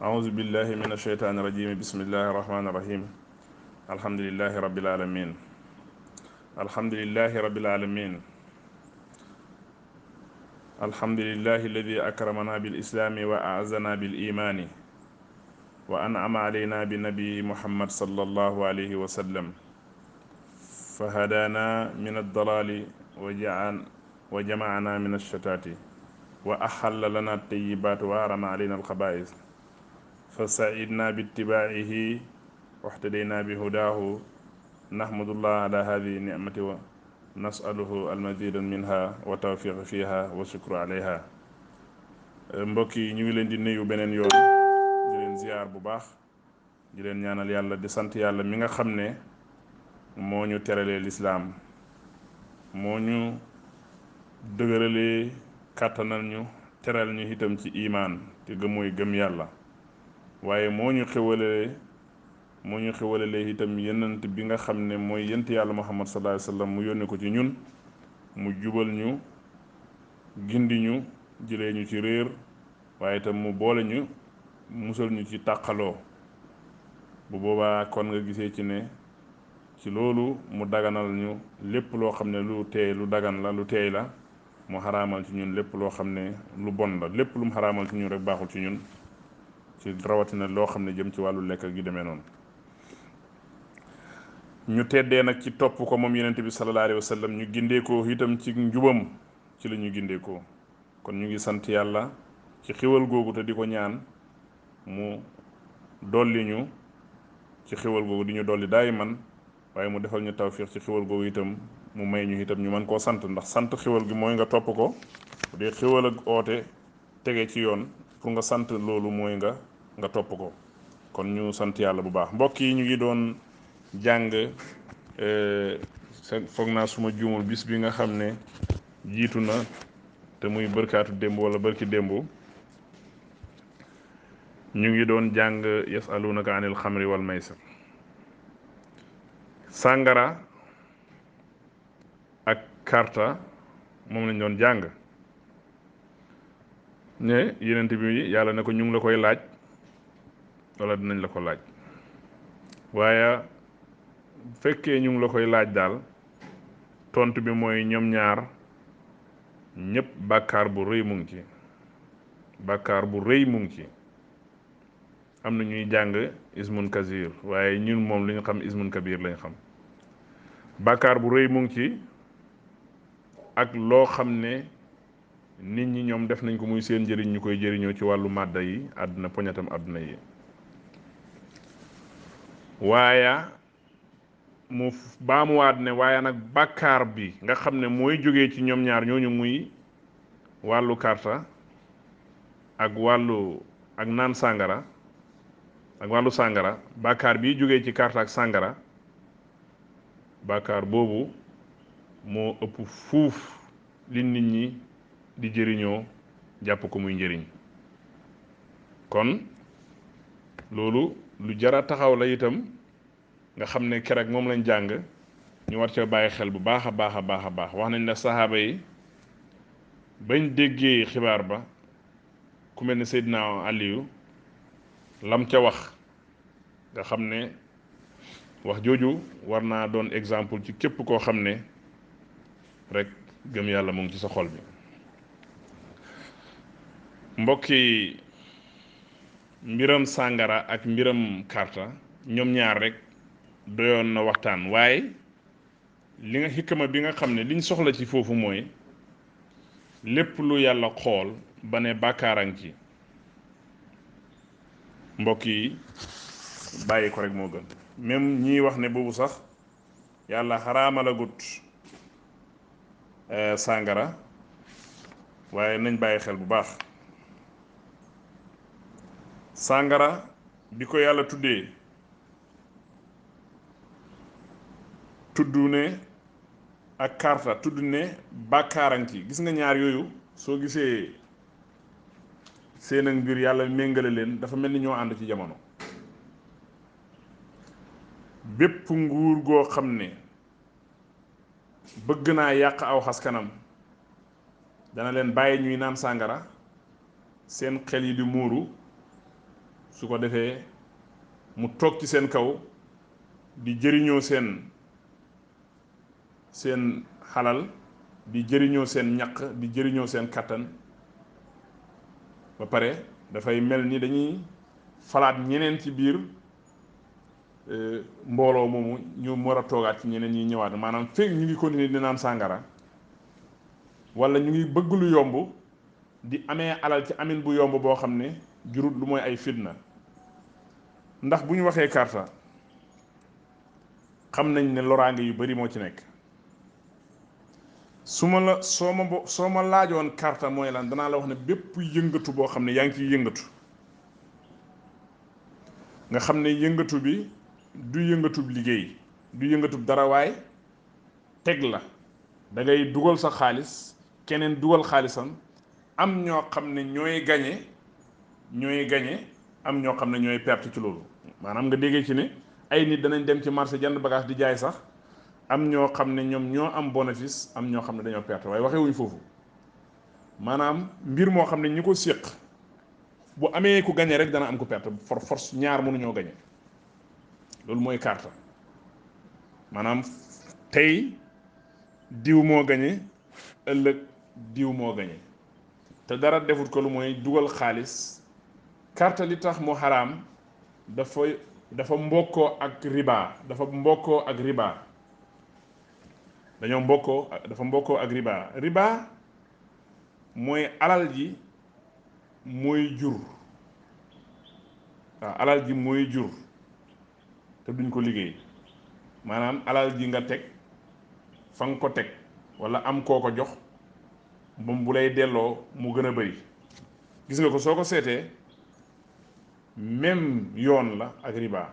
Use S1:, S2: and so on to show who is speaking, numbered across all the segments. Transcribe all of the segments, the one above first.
S1: أعوذ بالله من الشيطان الرجيم بسم الله الرحمن الرحيم الحمد لله رب العالمين الحمد لله رب العالمين الحمد لله الذي أكرمنا بالإسلام وأعزنا بالإيمان وأنعم علينا بنبي محمد صلى الله عليه وسلم فهدانا من الضلال وجمعنا من الشتات وأحل لنا الطيبات وحرم علينا الخبائث فسعدنا باتباعه واهتدينا بهداه نحمد الله على هذه النعمة ونسأله المزيد منها وتوفيق فيها وشكر عليها mbokk yi ñu ngi leen di nuyu beneen yoon di leen ziar bu baax di leen ñaanal yàlla di sant yàlla mi nga xam ne moo ñu teralee lislaam moo ñu dëgëralee kàttanal ñu teral ñu itam ci imaan te mooy gëm yàlla waaye moo ñu xewalalee itam yenant bi nga xam ne mooy yent yàlla muhammad sallallahu alayhi wasallam mu yónni ko ci ñun mu jubal ñu gindi ñu jëlee ñu ci réer waaye itam mu boole ñu musal ñu ci tàqaloo bu boobaa kon nga gisee ci ne ci loolu mu daganal ñu lépp loo xam ne lu teey lu dagan la lu teey la mu xaraamal ci ñun lépp loo xam ne lu bon la lépp lu mu xaraamal ci ñun rek baaxul ci ñun ci rawatina loo xam ne jëm ci wàllu lekk gi demee noonu ñu teddee nag ci topp ko moom yenente bi sallallahu alayhi wa sallam ñu gindeekoo itam ci njubam ci la ñu gindeekoo kon ñu ngi sant yàlla ci xéwal googu te di ko ñaan mu dolli ñu ci xéwal googu di ñu dolli daay man waaye mu defal ñu tawfiq ci xéwal googu itam mu may ñu itam ñu mën koo sant ndax sant xéwal gi mooy nga topp ko bu dee xéwal ak oote tege ci yoon pour nga sant loolu mooy nga topp ko kon ñu sant yàlla bu baax mbokk yi ñu ngi doon jàng foog naa suma juumul bis bi nga xam ne jiitu na te muy bërkaatu démb wala bërki démb ñu ngi doon jàng yasalunaka anil xamri wal maysir sàngara ak karta moom lañ doon jàng ne yenent bi yàlla ne ko ñu ngi la koy laaj wala dinañ la ko laaj waaye fekkee ñu ngi la koy laaj daal tontu bi mooy ñoom ñaar ñëpp bàkkaar bu rëy mu ngi ci bàkkaar bu rëy mu ngi ci am na ñuy jàng ismun kasir waaye ñun moom li ñu xam ismun kabir lañ xam bàkkaar bu rëy mu ngi ci ak loo xam ne nit ñi ñoom def nañ ko muy seen njëriñ ñu koy jëriñoo ci wàllu màdda yi àdduna poñatam àdduna yi waaye mu baamuwaat ne waaye nag bàkkaar bi nga xam ne mooy jógee ci ñoom ñaar ñooñu muy wàllu karta ak naan sàngara ak wàllu sàngara bàkkaar bi jógee ci karta ak sàngara bàkkaar boobu moo ëpp fuuf li nit ñi di jëriñoo jàpp ko muy njëriñ kon loolu lu jara taxaw la itam nga xam ne keroog moom lañ jàng ñu war ca bàyyi xel bu baax a baax a baax a baax wax nañ ne saxaaba yi bañ déggee xibaar ba ku mel ne Seydina Aliyu lam ca wax nga xam ne wax jooju war naa doon exemple ci képp koo xam ne rek gëm yàlla mu ngi ci sa xol bi mbokki mbiram sàngara ak mbiram karta ñoom ñaar rek doyoon na waxtaan waaye li nga xikma bi nga xam ne liñ soxla ci foofu mooy lépp lu yàlla xool ba ne bàkkaaran ci mbokk yi bàyyi ko rek moo gën même ñii wax ne boobu sax yàlla xaraamalagut sàngara waaye nañ bàyyi xel bu baax sàngara bi ko yàlla tuddee tudd ne ak karta tudd ne bàkkaaran ci gis nga ñaar yooyu soo gisee seen ak mbir yàlla méngale leen dafa mel ni ñoo ànd ci jamono bépp nguur goo xam ne bëgg naa yàq aw xaskanam dana leen bàyyi ñuy naan sàngara seen xel yi di muuru su ko defee mu toog ci seen kaw di jëriñoo seen xalal, di jëriñoo seen ñaq, di jëriñoo seen kattan. ba pare dafay mel ni dañuy falaat ñeneen ci biir mbooloo moomu ñu war a toogaat ci ñeneen ñi ñëwaat. maanaam fekk ñu ngi continuer di naan sàngara wala ñu ngi bëgg lu yomb di amee alal ci amin bu yomb boo xam ne jurut lu mooy ay fitna. ndax bu ñu waxee karta xam nañ ne loraange yu bari moo ci nekk. soo ma laajoon karta mooy lan, danaa la wax ne bépp yëngatu boo xam ne yaa ngi ciy yëngatu nga xam ne yëngatu bi du yëngatub liggéey, du yëngatub dara, waay teg la. da ngay dugal sa xaalis, keneen dugal xaalisam, am ñoo xam ne ñooy gañe am ñoo xam ne ñooy perte ci loolu. maanaam nga déggee ci ne ay nit danañ dem ci marché jënd bagage di jaay sax, am ñoo xam ne ñoom ñoo am bénéfice, am ñoo xam ne dañoo perte. waaye waxee wuñ foofu. maanaam mbir moo xam ne ñi ko séq bu amee ku gañe rek dana am ku perte, force ñaar mënuñoo gañe. loolu mooy karta. maanaam tey diw moo gañe, ëllëg diw moo gañe, te dara defut ko lu mooy dugal xaalis. karta li tax mu xaraam dafa mbokkoo ak riba, dañoo mbokkoo ak riba. riba mooy alal ji mooy jur, waaw alal ji mooy jur te duñ ko liggéey. maanaam alal ji nga teg fa nga ko teg wala am koo ko jox moom bu lay delloo mu gën a bari. gis nga ko soo ko seetee même yoon la ak riba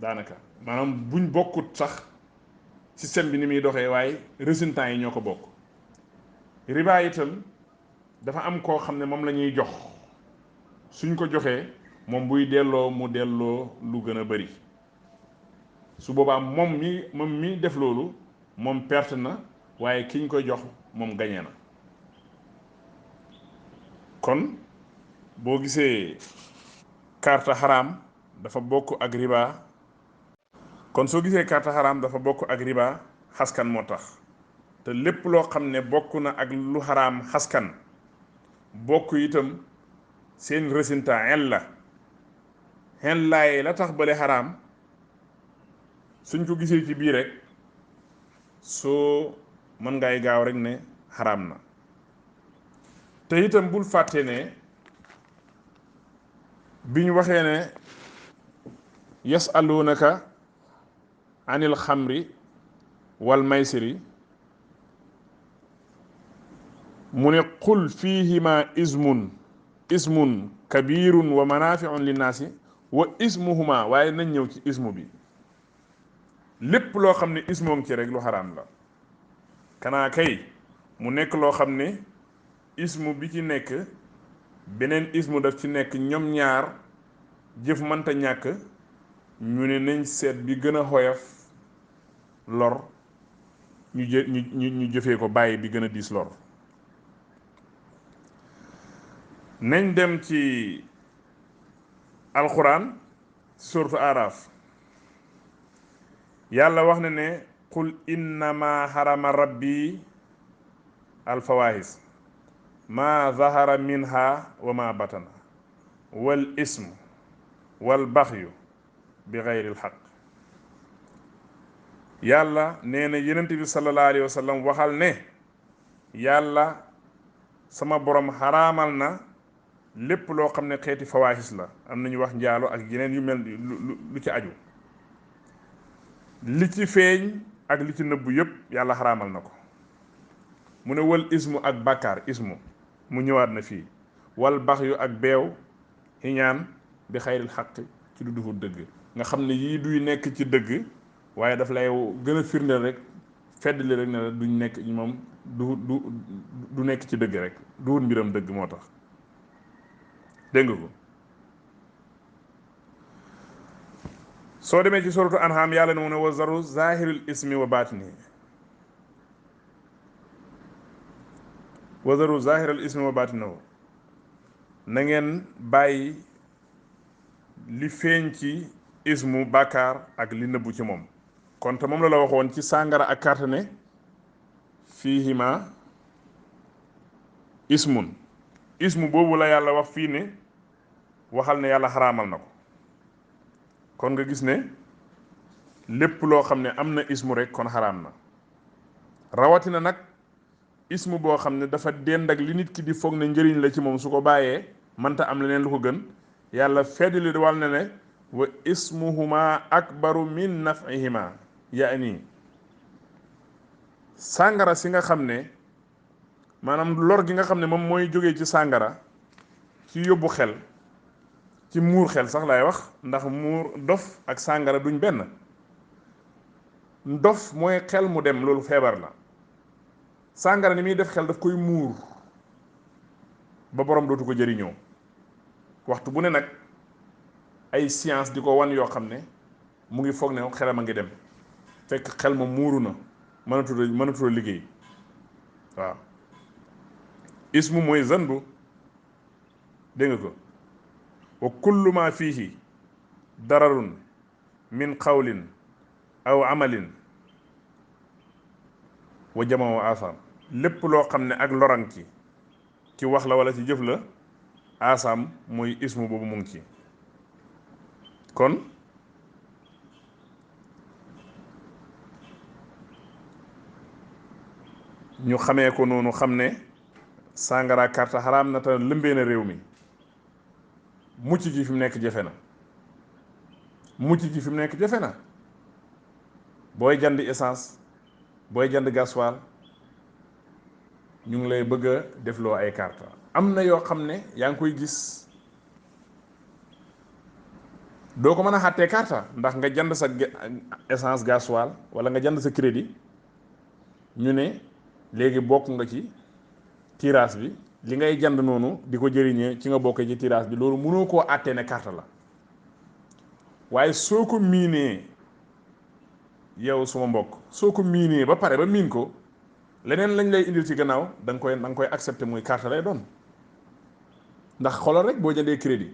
S1: daanaka. maanaam buñ bokkut sax système bi ni muy doxee, waaye résultats yi ñoo ko bokk. riba itam dafa am koo xam ne moom la ñuy jox, suñ ko joxee moom buy delloo mu delloo lu gën a bari. su boobaa moom mi def loolu moom perte na, waaye ki ñu koy jox moom gañe na. kon boo gisee karta xaraam dafa bokk ak riba. kon soo gisee karta xaraam dafa bokk ak riba, xaskan moo tax. te lépp loo xam ne bokk na ak lu xaraam xaskan, bokk itam seen résultat xen laay la tax bale xaraam, suñ ko gisee ci biir rek soo mën ngay gaaw rek ne xaraam na. te itam bul fàtte ne biñ waxee ne yasalunaka anil xamri wal maysiri, mu ne qul fihima ismun kabirun wa manafiun linnaasi wa ismuhuma, waaye nañ ñëw ci ismu bi. lépp loo xam ne ismoo ngi ci rek lu xaraam la. kanaa kay mu nekk loo xam ne ismu bi ci nekk beneen ismu daf ci nekk, ñoom ñaar jëf mënta ñàkk, ñu ne nañ seet bi gën a xoyof lor ñu jëfee ko, bàyyi bi gën a diis lor. nañ dem ci alquran suratu araf. yàlla wax na ne qul innama harama rabbi alfawahis ma zahara minha wa ma batana wal ismu wal baxyu bi ghayril haqq. yàlla nee na yenent bi sallallahu alayhi wa sallam waxal ne yàlla sama borom xaraamal na lépp loo xam ne xeeti fawaahis la. am nañu wax njaalo ak yeneen yu mel lu ci aju. li ci feeñ ak li ci nëbbu yépp yàlla xaraamal na ko. mu ne wal ismu ak bàkkaar, ismu mu ñëwaat na fii, wal baxyu ak beew, iñaan bi xayril xaq ci du duhul dëgg. nga xam ne yii duy nekk ci dëgg, waaye daf lay gën a firndeel rek, feddali rek ne la duñ nekk moom du nekk ci dëgg rek, duwul mbiram dëgg moo tax. dégg nga ko. soo demee ci suratu anham yàlla ne mu ne wa zaru zahiril ismi wa batini, wa zaru zahiril ismi wa batinahu, na ngeen bàyyi li feeñ ci ismu bàkkaar ak li nëbbu ci moom. kon te moom la waxoon ci sàngara ak carte ne fiihima ismun, ismu boobu la yàlla wax fii ne waxal ne yàlla xaraamal na ko. kon nga gis ne lépp loo xam ne am na ismu rek kon xaraam na, rawatina nag ismu boo xam ne dafa dend ak li nit ki di foog ne njëriñ la ci moom, su ko bàyyee mënta am leneen lu ko gën. yàlla feddali wal na ne wa ismuhuma akbaru min nafihima, yaani sàngara si nga xam ne maanaam lor gi nga xam ne moom mooy jógee ci sàngara ci yóbbu xel, ci muur xel sax laay wax, ndax muur dof ak sàngara duñ benn. dof mooy xel mu dem, loolu feebar la. sàngara ni muy def xel daf koy muur ba borom dootu ko jëriñoo. waxtu bu ne nag ay science di ko wan yoo xam ne mu ngi foog ne xelam a ngi dem, fekk xel ma muuru na, mënatul liggéey. waaw ismu mooy zanbu, dégg nga ko. wa kullu ma fihi dararun min qawlin aw amalin wa jamaa asam, lépp loo xam ne ak lorang ci wax la wala ci jëf la, asam mooy ismu boobu mu ngi ci. kon ñu xamee ko noonu, xam ne sàngara carte xaraam na te lëmbee na réew mi. mucc ji fi mu nekk jafe na, mucc ji fi mu nekk jafe na. booy jënd essence, booy jënd gasoil, ñu ngi lay bëgg a defloo ay carte. am na yoo xam ne yaa ngi koy gis doo ko mën a xàttee carte, ndax nga jënd sa essence gasoil wala nga jënd sa crédit, ñu ne léegi bokk nga ci tirage bi, li ngay jënd noonu di ko jëriñee ci nga bokkee ci tirage bi. loolu mënoo koo àttee ne carte la. waaye soo ko miinee yow suma mbokk, soo ko miinee ba pare ba miin ko, leneen lañ lay indil ci gannaaw da nga koy accepter muy carte lay doon. ndax xoolal rek boo jëndee crédit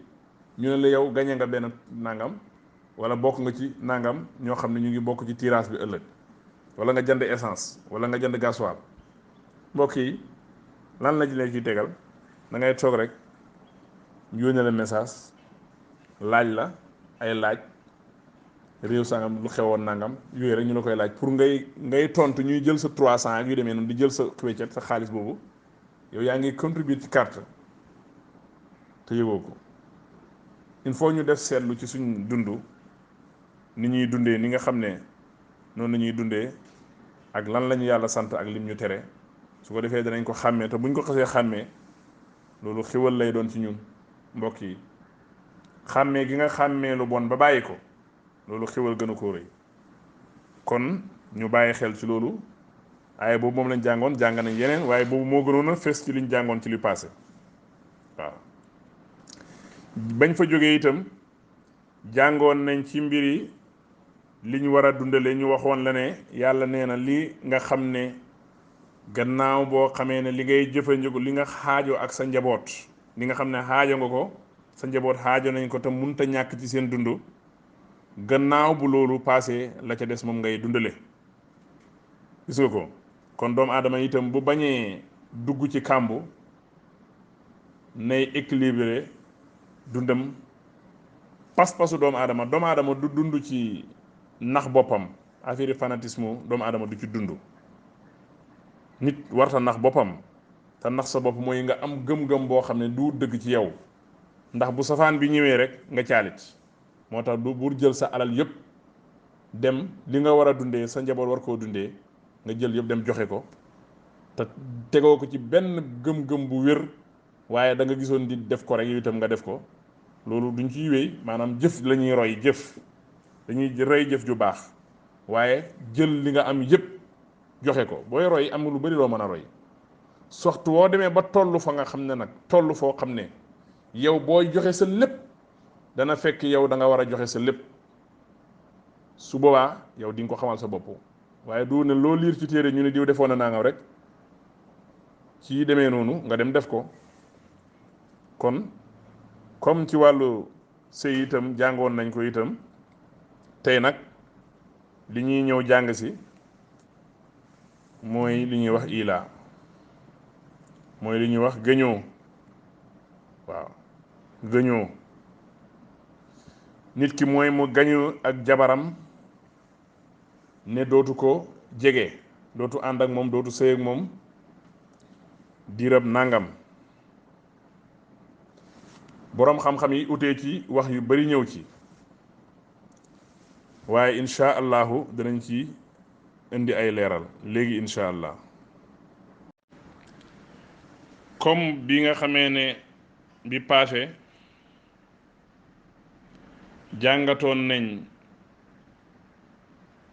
S1: ñu ne la yow gañe nga benn nangam wala bokk nga ci nangam ñoo xam ne ñu ngi bokk ci tirage bi ëllëg, wala nga jënd essence wala nga jënd gasoil. mbokk yi lan la ñu ciy tegal, da ngay toog rek ñu yónnee la message laaj la ay laaj, réew sangam lu xewoon nangam yooyu rek ñu la koy laaj pour ngay tontu, ñuy jël sa 300 ak yu demee noonu, di jël sa weccet sa xaalis boobu. yow yaa ngi contribuer ci carte te yëgoo ko. il faut ñu def seetlu ci suñ dund, ni ñuy dundee, ni nga xam ne noonu la ñuy dundee, ak lan la ñu yàlla sant ak lim ñu tere. su ko defee danañ ko xàmmee, te buñ ko xasee xàmmee loolu xéwal lay doon ci ñun. mbokk yi, xàmmee gi nga xàmmee lu bon ba bàyyi ko, loolu xéwal gën a koo rëy. kon ñu bàyyi xel ci loolu. waaye boobu moom lañ jàngoon, jàng nañ yeneen, waaye boobu moo gënoon a fes ci liñ jàngoon ci li passé. waaw bañ fa jógee itam jàngoon nañ ci mbiri liñ war a dundale. ñu waxoon la ne yàlla nee na li nga xam ne gannaaw boo xamee ne li ngay jëfandikoo, li nga xaajo ak sa njaboot, li nga xam ne xaajo nga ko, sa njaboot xaajo nañ ko te munta ñàkk ci seen dund, gannaaw bu loolu passé la ca des moom ngay dundale. gis nga ko. kon doomu aadama itam bu bañee dugg ci kàmbu, nay équilibré dundam. pas-pasu doomu aadama du dund ci nax boppam, affaire fanatisme doomu aadama du ci dund. nit warta nax boppam, te nax sa bopp mooy nga am gëm-gëm boo xam ne du dëgg ci yow, ndax bu safaan bi ñëwee rek nga caalit. moo tax du bur jël sa alal yëpp dem li nga war a dundee, sa njaboot war koo dundee, nga jël yëpp dem joxe ko te tegoo ko ci benn gëm-gëm bu wér, waaye da nga gisoon di def ko rek yow itam nga def ko. loolu duñ ciy wéy, maanaam jëf la ñuy roy, jëf dañuy roy jëf ju baax, waaye jël li nga am yëpp joxe ko. booy roy am nga lu bari loo mën a roy. soxtu woo demee ba toll fa nga xam ne nag toll foo xam ne yow booy joxe sa lépp dana fekk yow da nga war a joxe sa lépp, su boobaa yow di nga ko xamal sa bopp. waaye du ne loo liir ci téere ñu ne diw defoon na nangam rek ci demee noonu nga dem def ko. kon comme ci wàllu sëy itam jàngoon nañ ko itam. tey nag li ñuy ñëw jàng si mooy li ñuy wax ilaa, mooy li ñuy wax gëñoo. waaw gëñoo nit ki mooy mu gañu ak jabaram ne dootu ko jege, dootu ànd ak moom, dootu sëy ak moom diirab nangam. boroom xam-xam yi utee ci wax yu bari ñëw ci, waaye insha allahu danañ ci indi ay leeral léegi insha allah. comme bi nga xamee ne bi passé jàngatoon nañ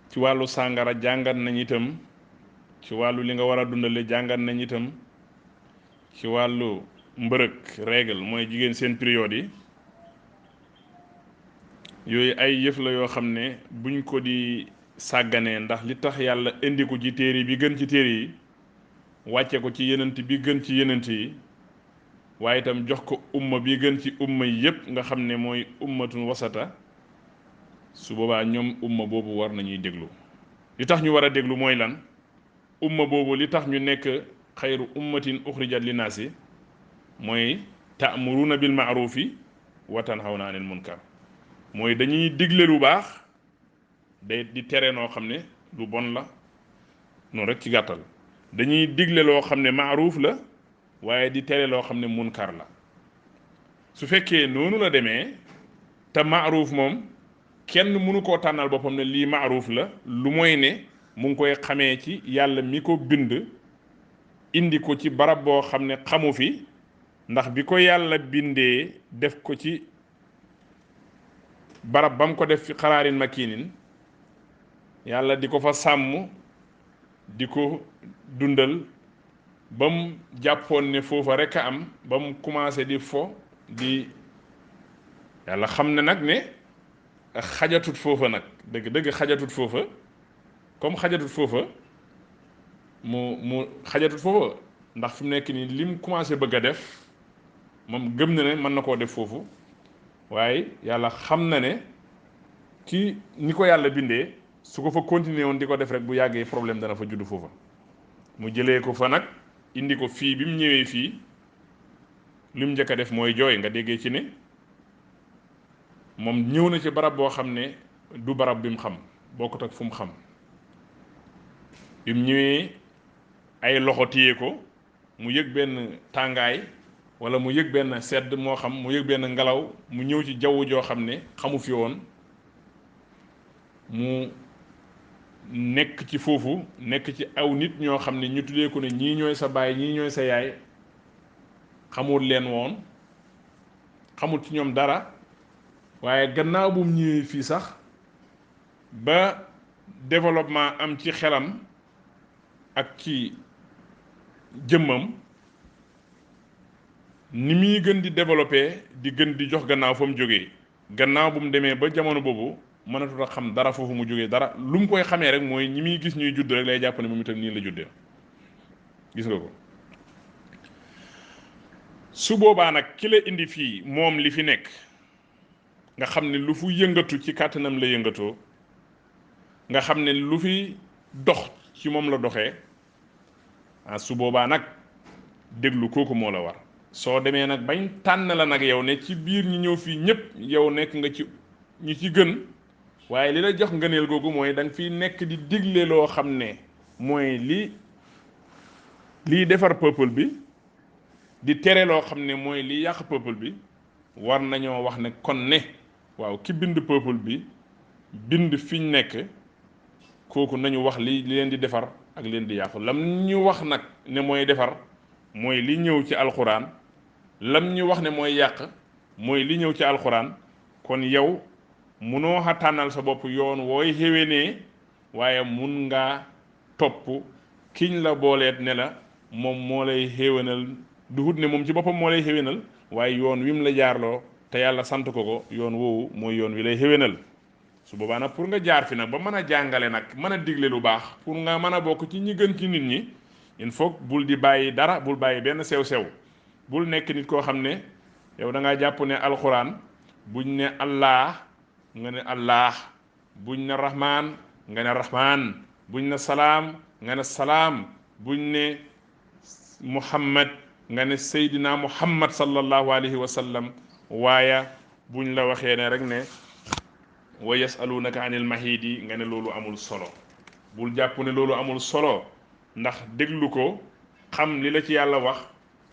S1: ci wàllu sàngara, jàngat nañ itam ci wàllu li nga war a dundale, jàngat nañ itam ci wàllu mbërëg règle mooy jigéen seen période yi. yooyu ay yëf la yoo xam ne buñ ko di sàgganee, ndax li tax yàlla indi ko ci téere bi gën ci téere yi, wàcce ko ci yenent bi gën ci yenent yi, waaye itam jox ko umma bi gën ci umma yi yépp nga xam ne mooy ummatun wasata. su boobaa ñoom umma boobu war nañuy déglu. li tax ñu war a déglu mooy lan? umma boobu li tax ñu nekk xayru ummatin uxrijat linnaasi mooy ta'muruna bil ma'rufi wa tanhawna anil munkar. mooy dañuy digle lu baax day di tere noo xam ne lu bon la. noonu rek ci gàttal dañuy digle loo xam ne maaruuf la waaye di tere loo xam ne munkar la. su fekkee noonu la demee te maaruuf moom kenn mënu koo tànnal boppam ne lii maaruuf la, lu mooy ne mu ngi koy xamee ci yàlla mi ko bind indi ko ci barab boo xam ne xamu fi, ndax bi ko yàlla bindee def ko ci barab bam ko def fi xaraarin makinin, yàlla di ko fa sàmm di ko dundal ba mu jàppoon ne foofa rek a am, ba mu commencé di fo di yàlla xam ne nag ne xajatut foofa, nag dëgg xajatut foofa. comme xajatut foofa mu xajatut foofa, ndax fi mu nekk nii lim commencé bëgg a def moom gëm na ne mën na koo def foofu, waaye yàlla xam na ne ci ni ko yàlla bindee su ko fa continuer woon di ko def rek bu yàggee problème dana fa judd foofa. mu jëlee ko fa nag indi ko fii. bi mu ñëwee fii lim njëkk a def mooy jooy. nga déggee ci ne moom ñëw na ci barab boo xam ne du barab bi mu xam, bokkut ak fu mu xam. bi mu ñëwee ay loxo téye ko, mu yëg benn tàngaay wala mu yëg benn sedd, moo xam mu yëg benn ngelaw, mu ñëw ci jaww joo xam ne xamu fi woon, mu nekk ci foofu, nekk ci aw nit ñoo xam ne ñu tuddee ko ne ñii ñooy sa baay, ñii ñooy sa yaay, xamul leen woon, xamul ci ñoom dara. waaye gannaaw bu mu ñëwee fii sax ba développement am ci xelam ak ci jëmmam, ni muy gën di développé di gën di jox gannaaw fa mu jógee. gannaaw bu mu demee ba jamono boobu mënatut a xam dara foofu mu jógee dara. lu mu koy xamee rek mooy ñi muy gis ñuy judd rek lay jàpp ne moom itam nii la juddee. gis nga ko. su boobaa nag ki la indi fii moom li fi nekk nga xam ne lu fu yëngatu ci kàttanam la yëngatoo, nga xam ne lu fi dox ci moom la doxee, su boobaa nag déglu kooku moo la war. soo demee nag bañ tànn la nag yow ne ci biir ñi ñëw fii ñëpp yow nekk nga ci ñi ci gën, waaye li la jox ngëneel googu mooy da nga fiy nekk di digle loo xam ne mooy liy defar peuple bi, di tere loo xam ne mooy liy yàq peuple bi. war nañoo wax ne kon ne waaw ki bind peuple bi bind fiñ nekk, kooku nañu wax li leen di defar ak leen di yàqu. lam ñu wax nag ne mooy defar mooy li ñëw ci alxuraan, lam ñu wax ne mooy yàq mooy li ñëw ci alxuraan. kon yow munoo xa tànnal sa bopp yoon wooy xéwénee, waaye mun ngaa topp kiñ la booleet ne la moom moo lay xéwénal. du hut ne moom ci boppam moo lay xéwénal, waaye yoon wi mu la jaarloo te yàlla sant ko yoon woowu mooy yoon wi lay xéwénal. su boobaa nag pour nga jaar fi nag ba mën a jàngale nag mën a digle lu baax, pour nga mën a bokk ci ñi gën ci nit ñi, il faut bul di bàyyi dara, bul bàyyi benn sew-sew. bul nekk nit koo xam ne yow da ngaa jàpp ne alxuraan buñ ne allah nga ne allah, buñ ne rahman nga ne rahman, buñ ne salaam nga ne salaam, buñ ne muhammad nga ne seydina muhammad sallallahu alayhi wa sallam. waaye buñ la waxee ne rek ne wa yasalunaka anil mahidi nga ne loolu amul solo. bul jàpp ne loolu amul solo, ndax déglu ko xam li la ci yàlla wax,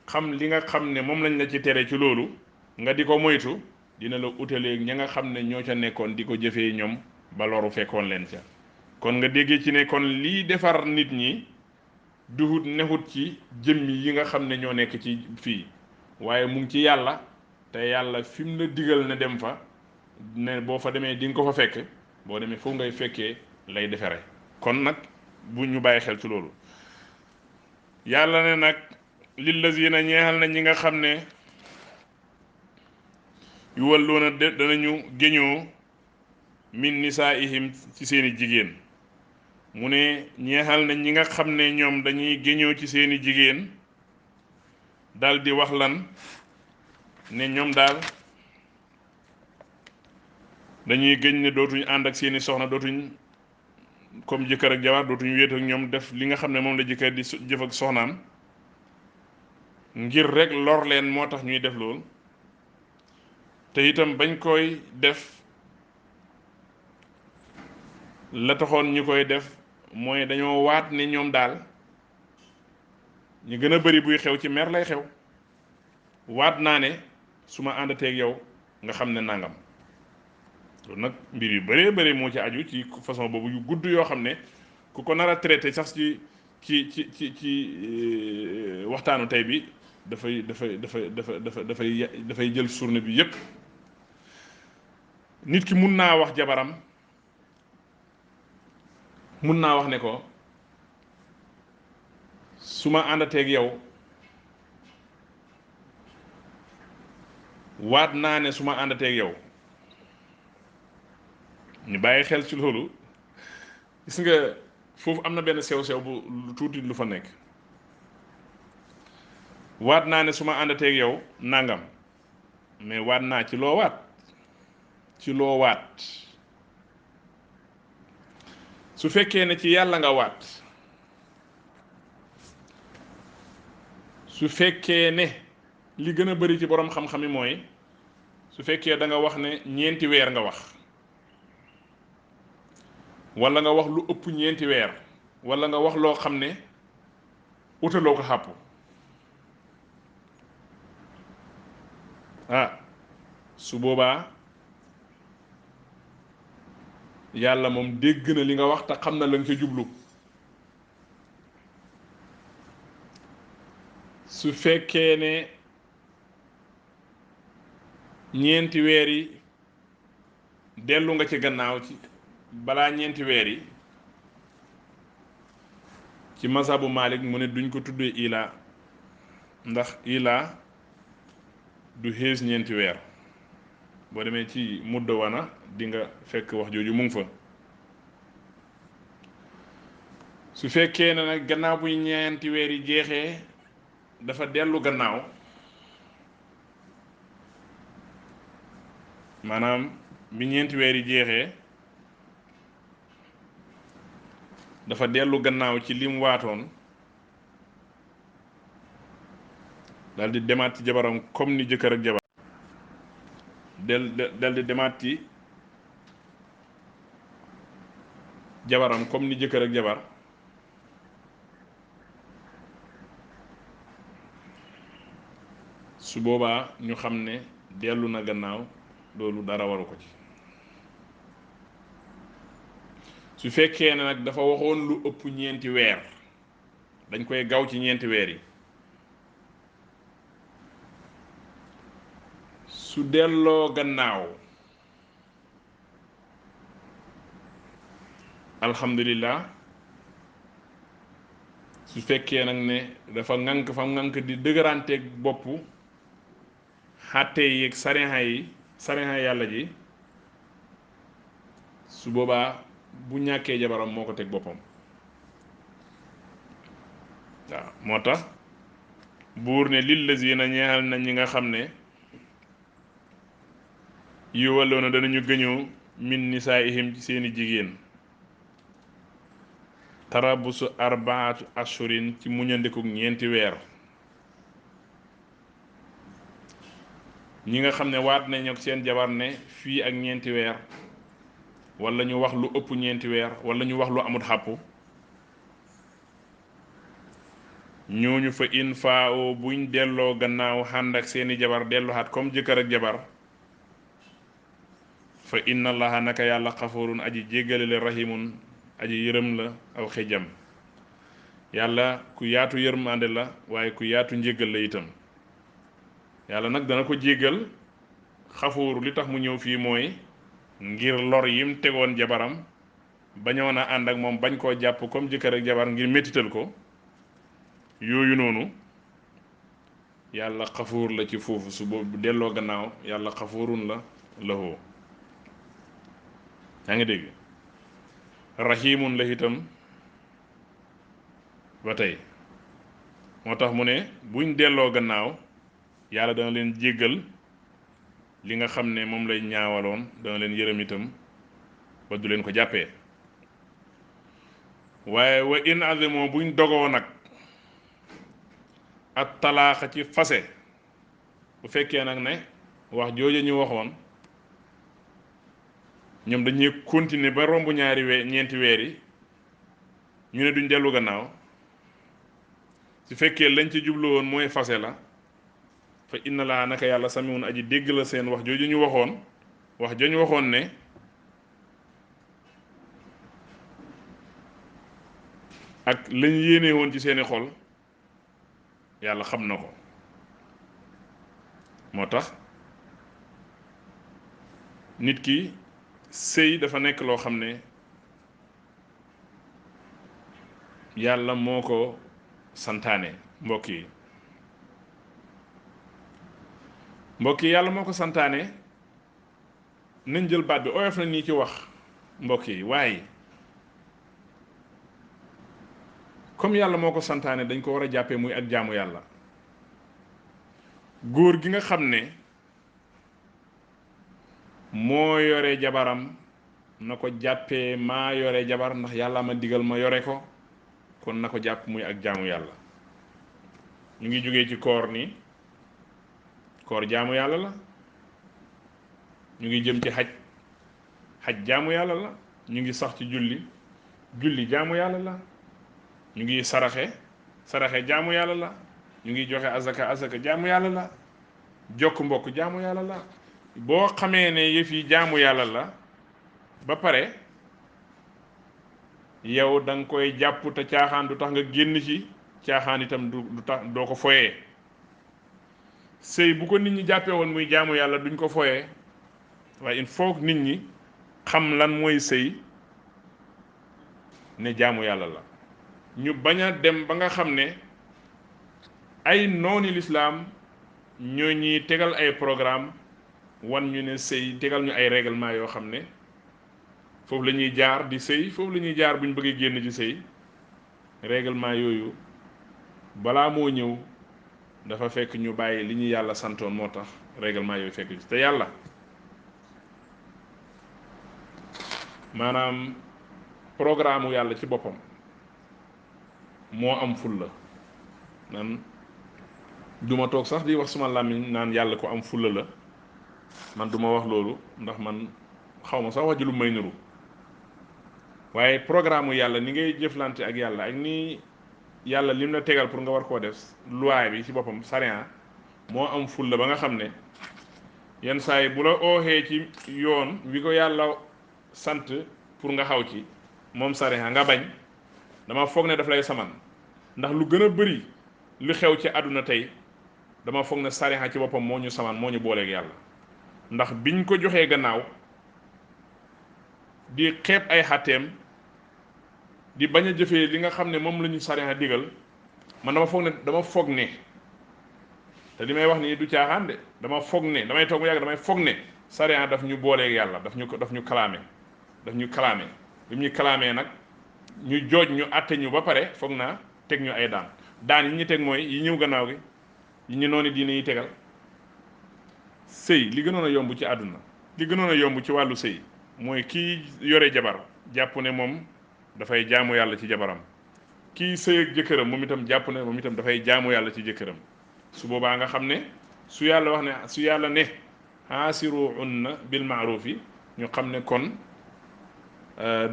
S1: xam li nga xam ne moom lañ la ci tere ci loolu nga di ko moytu, dina la utaleeg ña nga xam ne ñoo ca nekkoon di ko jëfee ñoom ba loru fekkoon leen ca. kon nga déggee ci ne kon lii defar nit ñi duhut nexut ci jëmmi yi nga xam ne ñoo nekk ci fii, waaye mu ngi ci yàlla. te yàlla fi mu la digal ne dem fa, ne boo fa demee di nga ko fa fekk, boo demee foofu ngay fekkee lay defare. kon nag bu ñu bàyyi xel ci loolu. yàlla ne nag lillazina ñeexal na ñi nga xam ne yu walloona danañu géñoo min nisaihim ci seeni jigéen. mu ne ñeexal na ñi nga xam ne ñoom dañuy géñoo ci seeni jigéen, dal di wax lan ne ñoom daal dañuy gëñ ne dootuñ ànd ak seeni soxna, dootuñ comme jëkkër ak jabar, dootuñ wéet ak ñoom def li nga xam ne moom la jëkkër di jëf ak soxnaam, ngir rek lor leen moo tax ñuy def loolu. te itam bañ koy def la taxoon ñu koy def mooy dañoo waat ne ñoom daal ñu gën a bari buy xew ci mer lay xew. waat naa ne su ma àndateeg yow nga xam ne nangam. loolu nag mbir yu bëree bëri moo ci aju ci façon boobu yu gudd yoo xam ne ku ko nar a traité sax ci waxtaanu tey bi dafay jël journée bi yépp. nit ki mun naa wax jabaram, mun naa wax ne ko su ma àndateeg yow waat naa ne su ma àndateeg yow. ñu bàyyi xel ci loolu. gis nga foofu am na benn sew-sew bu lu tuuti lu fa nekk. waat naa ne su ma àndateeg yow nangam, mais waat naa ci loo waat, ci loo waat. su fekkee ne ci yàlla nga waat, su fekkee ne li gën a bari ci borom xam-xam yi mooy su fekkee da nga wax ne ñeenti weer nga wax, wala nga wax lu ëpp ñeenti weer, wala nga wax loo xam ne utaloo ko xàpp, su boobaa yàlla moom dégg na li nga wax te xam na la nga ca jublu. su fekkee ne ñeenti weer yi dellu nga ci gannaaw ci balaa ñeenti weer yi, ci masabu Malik mu ne duñ ko tuddee ila, ndax ila du xees ñeenti weer. boo demee ci mudda wana di nga fekk wax jooju mu ngi fa. su fekkee ne nag gannaaw buy ñeenti weer yi jeexee dafa dellu gannaaw, maanaam bi ñeenti weer yi jeexee dafa dellu gannaaw ci lim waatoon, dal di demaat ci jabaram comme ni jëkkër ak jabar dal di demaat ci jabaram comme ni jëkkër ak jabar, su boobaa ñu xam ne dellu na gannaaw, loolu dara waru ko ci. su fekkee ne nag dafa waxoon lu ëpp ñeenti weer, dañ koy gaw ci ñeenti weer yi. su delloo gannaaw alhamdulillah. su fekkee nag ne dafa ŋànk fa ŋànk di dëgëranteeg boppu xàtte yi ak sariha yàlla ji, su boobaa bu ñàkkee jabaram moo ko teg boppam. waaw moo tax buur ne lillazina ñeexal na ñi nga xam ne yu walloona danañu gëñoo min nisaa'ihim ci seeni jigéen tarabusu arbaatu ashurin ci muñandikuk ñeenti weer ñi nga xam ne waat nañ ak seen jabar ne fii ak ñeenti weer wala ñu wax lu ëpp ñeenti weer wala ñu wax lu amut xàpp ñooñu fa in faa o buñ delloo gannaaw ànd ak seeni jabar delluwaat comme jëkkër ak jabar fa inna allaha naka yàlla xafurun aji jéggale la rahimun aji yërëm la aw xejam yàlla ku yaatu yërmande la waaye ku yaatu njéggal la itam yàlla nag dana ko jéggal xafuuru li tax mu ñëw fii mooy ngir lor yim tegoon jabaram bañoon a ànd ak moom bañ koo jàpp comme jëkkër ak jabar ngir métital ko yooyu noonu yàlla xafuur la ci foofu su boobu delloo gannaaw yàlla xafuurun la lahoo yaa ngi dégg rahimun la itam ba tey moo tax mu ne buñ delloo gannaaw yàlla dana leen jéggal li nga xam ne moom lay ñaawaloon dana leen yërëm itam ba du leen ko jàppee waaye wa in azimoo buñ dogoo nag ak talaaxa ci fase bu fekkee nag ne wax jooja ñu waxoon ñoom dañuy continuer ba romb ñeenti weer yi ñu ne duñ dellu gannaaw su fekkee lañ ci jublu woon mooy fase la fa inna laa naka yàlla samiun aji dégg la seen wax jooju ñu waxoon wax jooju ñu waxoon ne ak lañ yéene woon ci seeni xol yàlla xam na ko moo tax nit ki sëy dafa nekk loo xam ne yàlla moo ko santaane mbokk yi yàlla moo ko santaane nañ jël baat bi oyof na nii ci wax mbokk yi waaye comme yàlla moo ko santaane dañ ko war a jàppee muy ak jaamu yàlla góor gi nga xam ne moo yore jabaram na ko jàppee maa yore jabar ndax yàlla ma digal ma yore ko kon na ko jàpp muy ak jaamu yàlla ñu ngi jógee ci koor ni koor jaamu yàlla la ñu ngi jëm ci xaj jaamu yàlla la ñu ngi sax ci julli jaamu yàlla la ñu ngi saraxe jaamu yàlla la ñu ngi joxe azaka jaamu yàlla la jokk mbokk jaamu yàlla la boo xamee ne yëf yi jaamu yàlla la ba pare yow da nga koy jàpp te caaxaan du tax nga génn ci caaxaan itam du tax doo ko foyee sëy bu ko nit ñi jàppee woon muy jaamu yàlla duñ ko foyee waaye il faut nit ñi xam lan mooy sëy ne jaamu yàlla la ñu bañ a dem ba nga xam ne ay nooni lislaam ñoo ñuy tegal ay programme wan ñu ne sëy tegal ñu ay règlement yoo xam ne foofu la ñuy jaar di sëy foofu la ñuy jaar bu ñu bëggee génn ci sëy règlement yooyu balaa moo ñëw dafa fekk ñu bàyyi li ñu yàlla santoon moo tax règlement yooyu fekk ci te yàlla maanaam programme yàlla ci boppam moo am fulla nan duma toog sax di wax suma làmmiñ naan yàlla ko am fulla la man duma wax loolu ndax man xaw ma sax wax ji lu may niru waaye programme yàlla ni ngay jëflante ak yàlla ak ni yàlla lim la tegal pour nga war koo def loi bi ci boppam sariya moo am fulla ba nga xam ne yenn saa yi bu la ooxee ci yoon wi ko yàlla sant pour nga xaw ci moom sariya nga bañ dama foog ne daf lay saman ndax lu gën a bëri lu xew ci àdduna tey dama foog ne sariya ci boppam moo ñu saman moo ñu booleeg yàlla ndax biñ ko joxee gannaaw di xeeb ay xàtteem di bañ a jëfee li nga xam ne moom la ñu sariya digal man dama foog ne te li may wax nii du caaxaan de dama foog ne damay toog mu yàgg damay foog ne sariya daf ñu booleeg yàlla daf ñu kalaame bi mu ñu kalaamee nag ñu jooj ñu àtte ñu ba pare foog naa teg ñu ay daan yi ñu teg mooy yi ñëw gannaaw gi yi ñu noonu diine yi tegal sëy li gënoon a yomb ci àdduna li gënoon a yomb ci wàllu sëy mooy kii yore jabar jàpp ne moom dafay jaamu yàlla ci jabaram, kii sëy ak jëkkëram moom itam jàpp ne moom itam dafay jaamu yàlla ci jëkkëram. su boobaa nga xam ne su yàlla wax ne su yàlla ne haasiruhunna bil maaruf yi ñu xam ne kon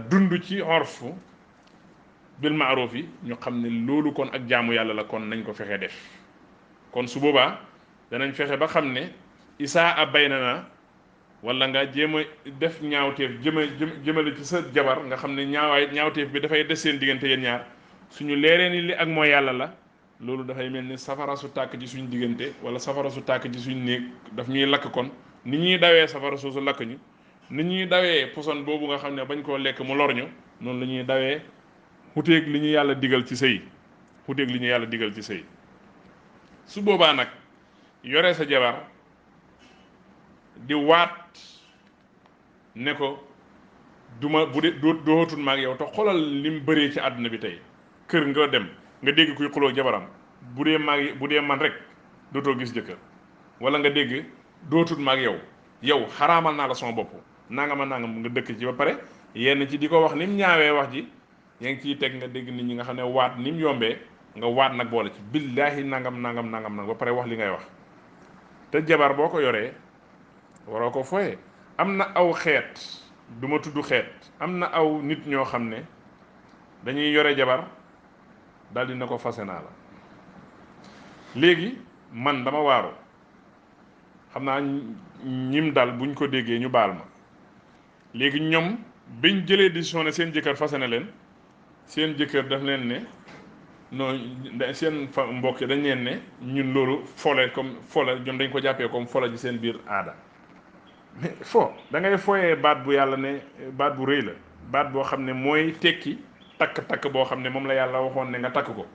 S1: dund ci orfu bil maaruf yi ñu xam ne loolu kon ak jaamu yàlla la, kon nañ ko fexe def. kon su boobaa danañ fexe ba xam ne isaa a bay na na wala nga jéem a def ñaawteef jëmale ci sa jabar nga xam ne ñaawteef bi dafay des seen diggante yéen ñaar, suñu leeree ni li ak mooy yàlla la, loolu dafay mel ni safara su tàkk ci suñ diggante wala safara su tàkk ci suñ néeg daf ñuy lakk. kon ni ñuy dawee safara soosu lakk ñu, ni ñuy dawee poson boobu nga xam ne bañ koo lekk mu lor ñu, noonu la ñuy dawee xuteeg li ñu yàlla digal ci sëy, xuteeg li ñu yàlla digal ci sëy. su boobaa nag yore sa jabar di waat ne ko duma bu dee dootul maag yow, te xoolal lim bëree ci àdduna bi tey. kër nga dem nga dégg kuy xuloo jabaram, bu dee man rek dootoo gis jëkkër, wala nga dégg dootul maag yow xaraamal naa la sama bopp nangama nangam, nga dëkk ci ba pare yenn ci di ko wax ni mu ñaawee wax ji, yaa ngi ciy teg nga dégg nit ñi nga xam ne waat ni mu yombee, nga waat nag boole ci billaahi nangam ba pare wax li ngay wax. te jabar boo ko yoree waroo ko foye. am na aw xeet, du ma tudd xeet, am na aw nit ñoo xam ne dañuy yore jabar daal dina ko fase naa la. léegi man dama waaru, xam naa ñim dal buñ ko déggee ñu baal ma. léegi ñoom biñ jëlee décision ne seen jëkkër fase na leen, seen jëkkër daf leen ne non, seen mbokk dañ leen ne ñun loolu fole comme fole, ñoom dañ ko jàppee comme fole ji seen biir aada. mais da ngay fooyee baat bu yàlla ne baat bu rëy la, baat boo xam ne mooy tekki takk boo xam ne moom la yàlla waxoon ne nga takk ko,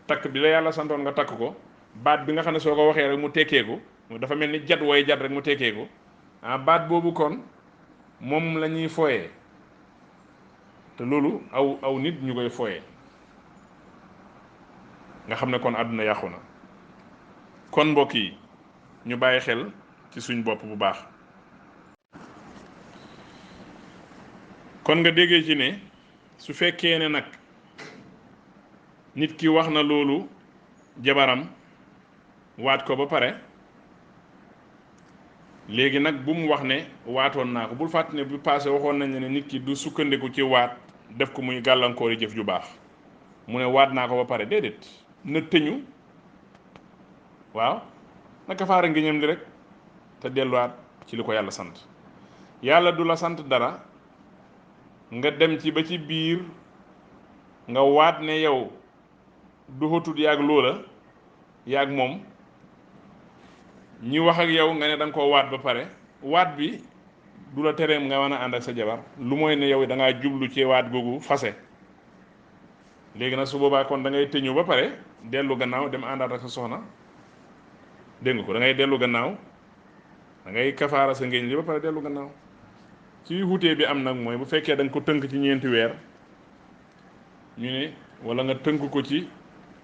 S1: takk bi la yàlla santoon nga takk ko, baat bi nga xam ne soo ko waxee rek mu tekkee ko, dafa mel ni jat wooy jat rek mu tekkee ko, baat boobu kon moom la ñuy fooyee. te loolu aw nit ñu koy fooyee, nga xam ne kon àdduna yàqu na. kon mbokk yi ñu bàyyi xel ci suñ bopp bu baax. kon nga déggee ci ne su fekkee ne nag nit ki wax na loolu jabaram waat ko ba pare, léegi nag bu mu wax ne waatoon naa ko. bul fàtte ne bu passé waxoon nañ ne nit ki du sukkandiku ci waat def ko muy gàllankoor yi jëf ju baax. mu ne waat naa ko ba pare, déedéet, na tëñu, waaw, na kafaara ngiñam li rek te delluwaat ci li ko yàlla sant. yàlla du la sant dara nga dem ci ba ci biir nga waat ne yow du xotut yaag loola yaag moom, ñi wax ak yow nga ne da nga koo waat ba pare. waat bi du la tereem nga mën a ànd ak sa jabar, lu mooy ne yow da ngaa jublu ci waat googu fase. léegi nag su boobaa kon da ngay tëñu ba pare dellu gannaaw dem àndaat ak sa soxna, dégg nga ko, da ngay dellu gannaaw, da ngay kafaara sa ngéñ li ba pare dellu gannaaw. ci wutee bi am nag mooy bu fekkee da nga ko tënk ci 4 weer ñu ne, wala nga tënk ko ci,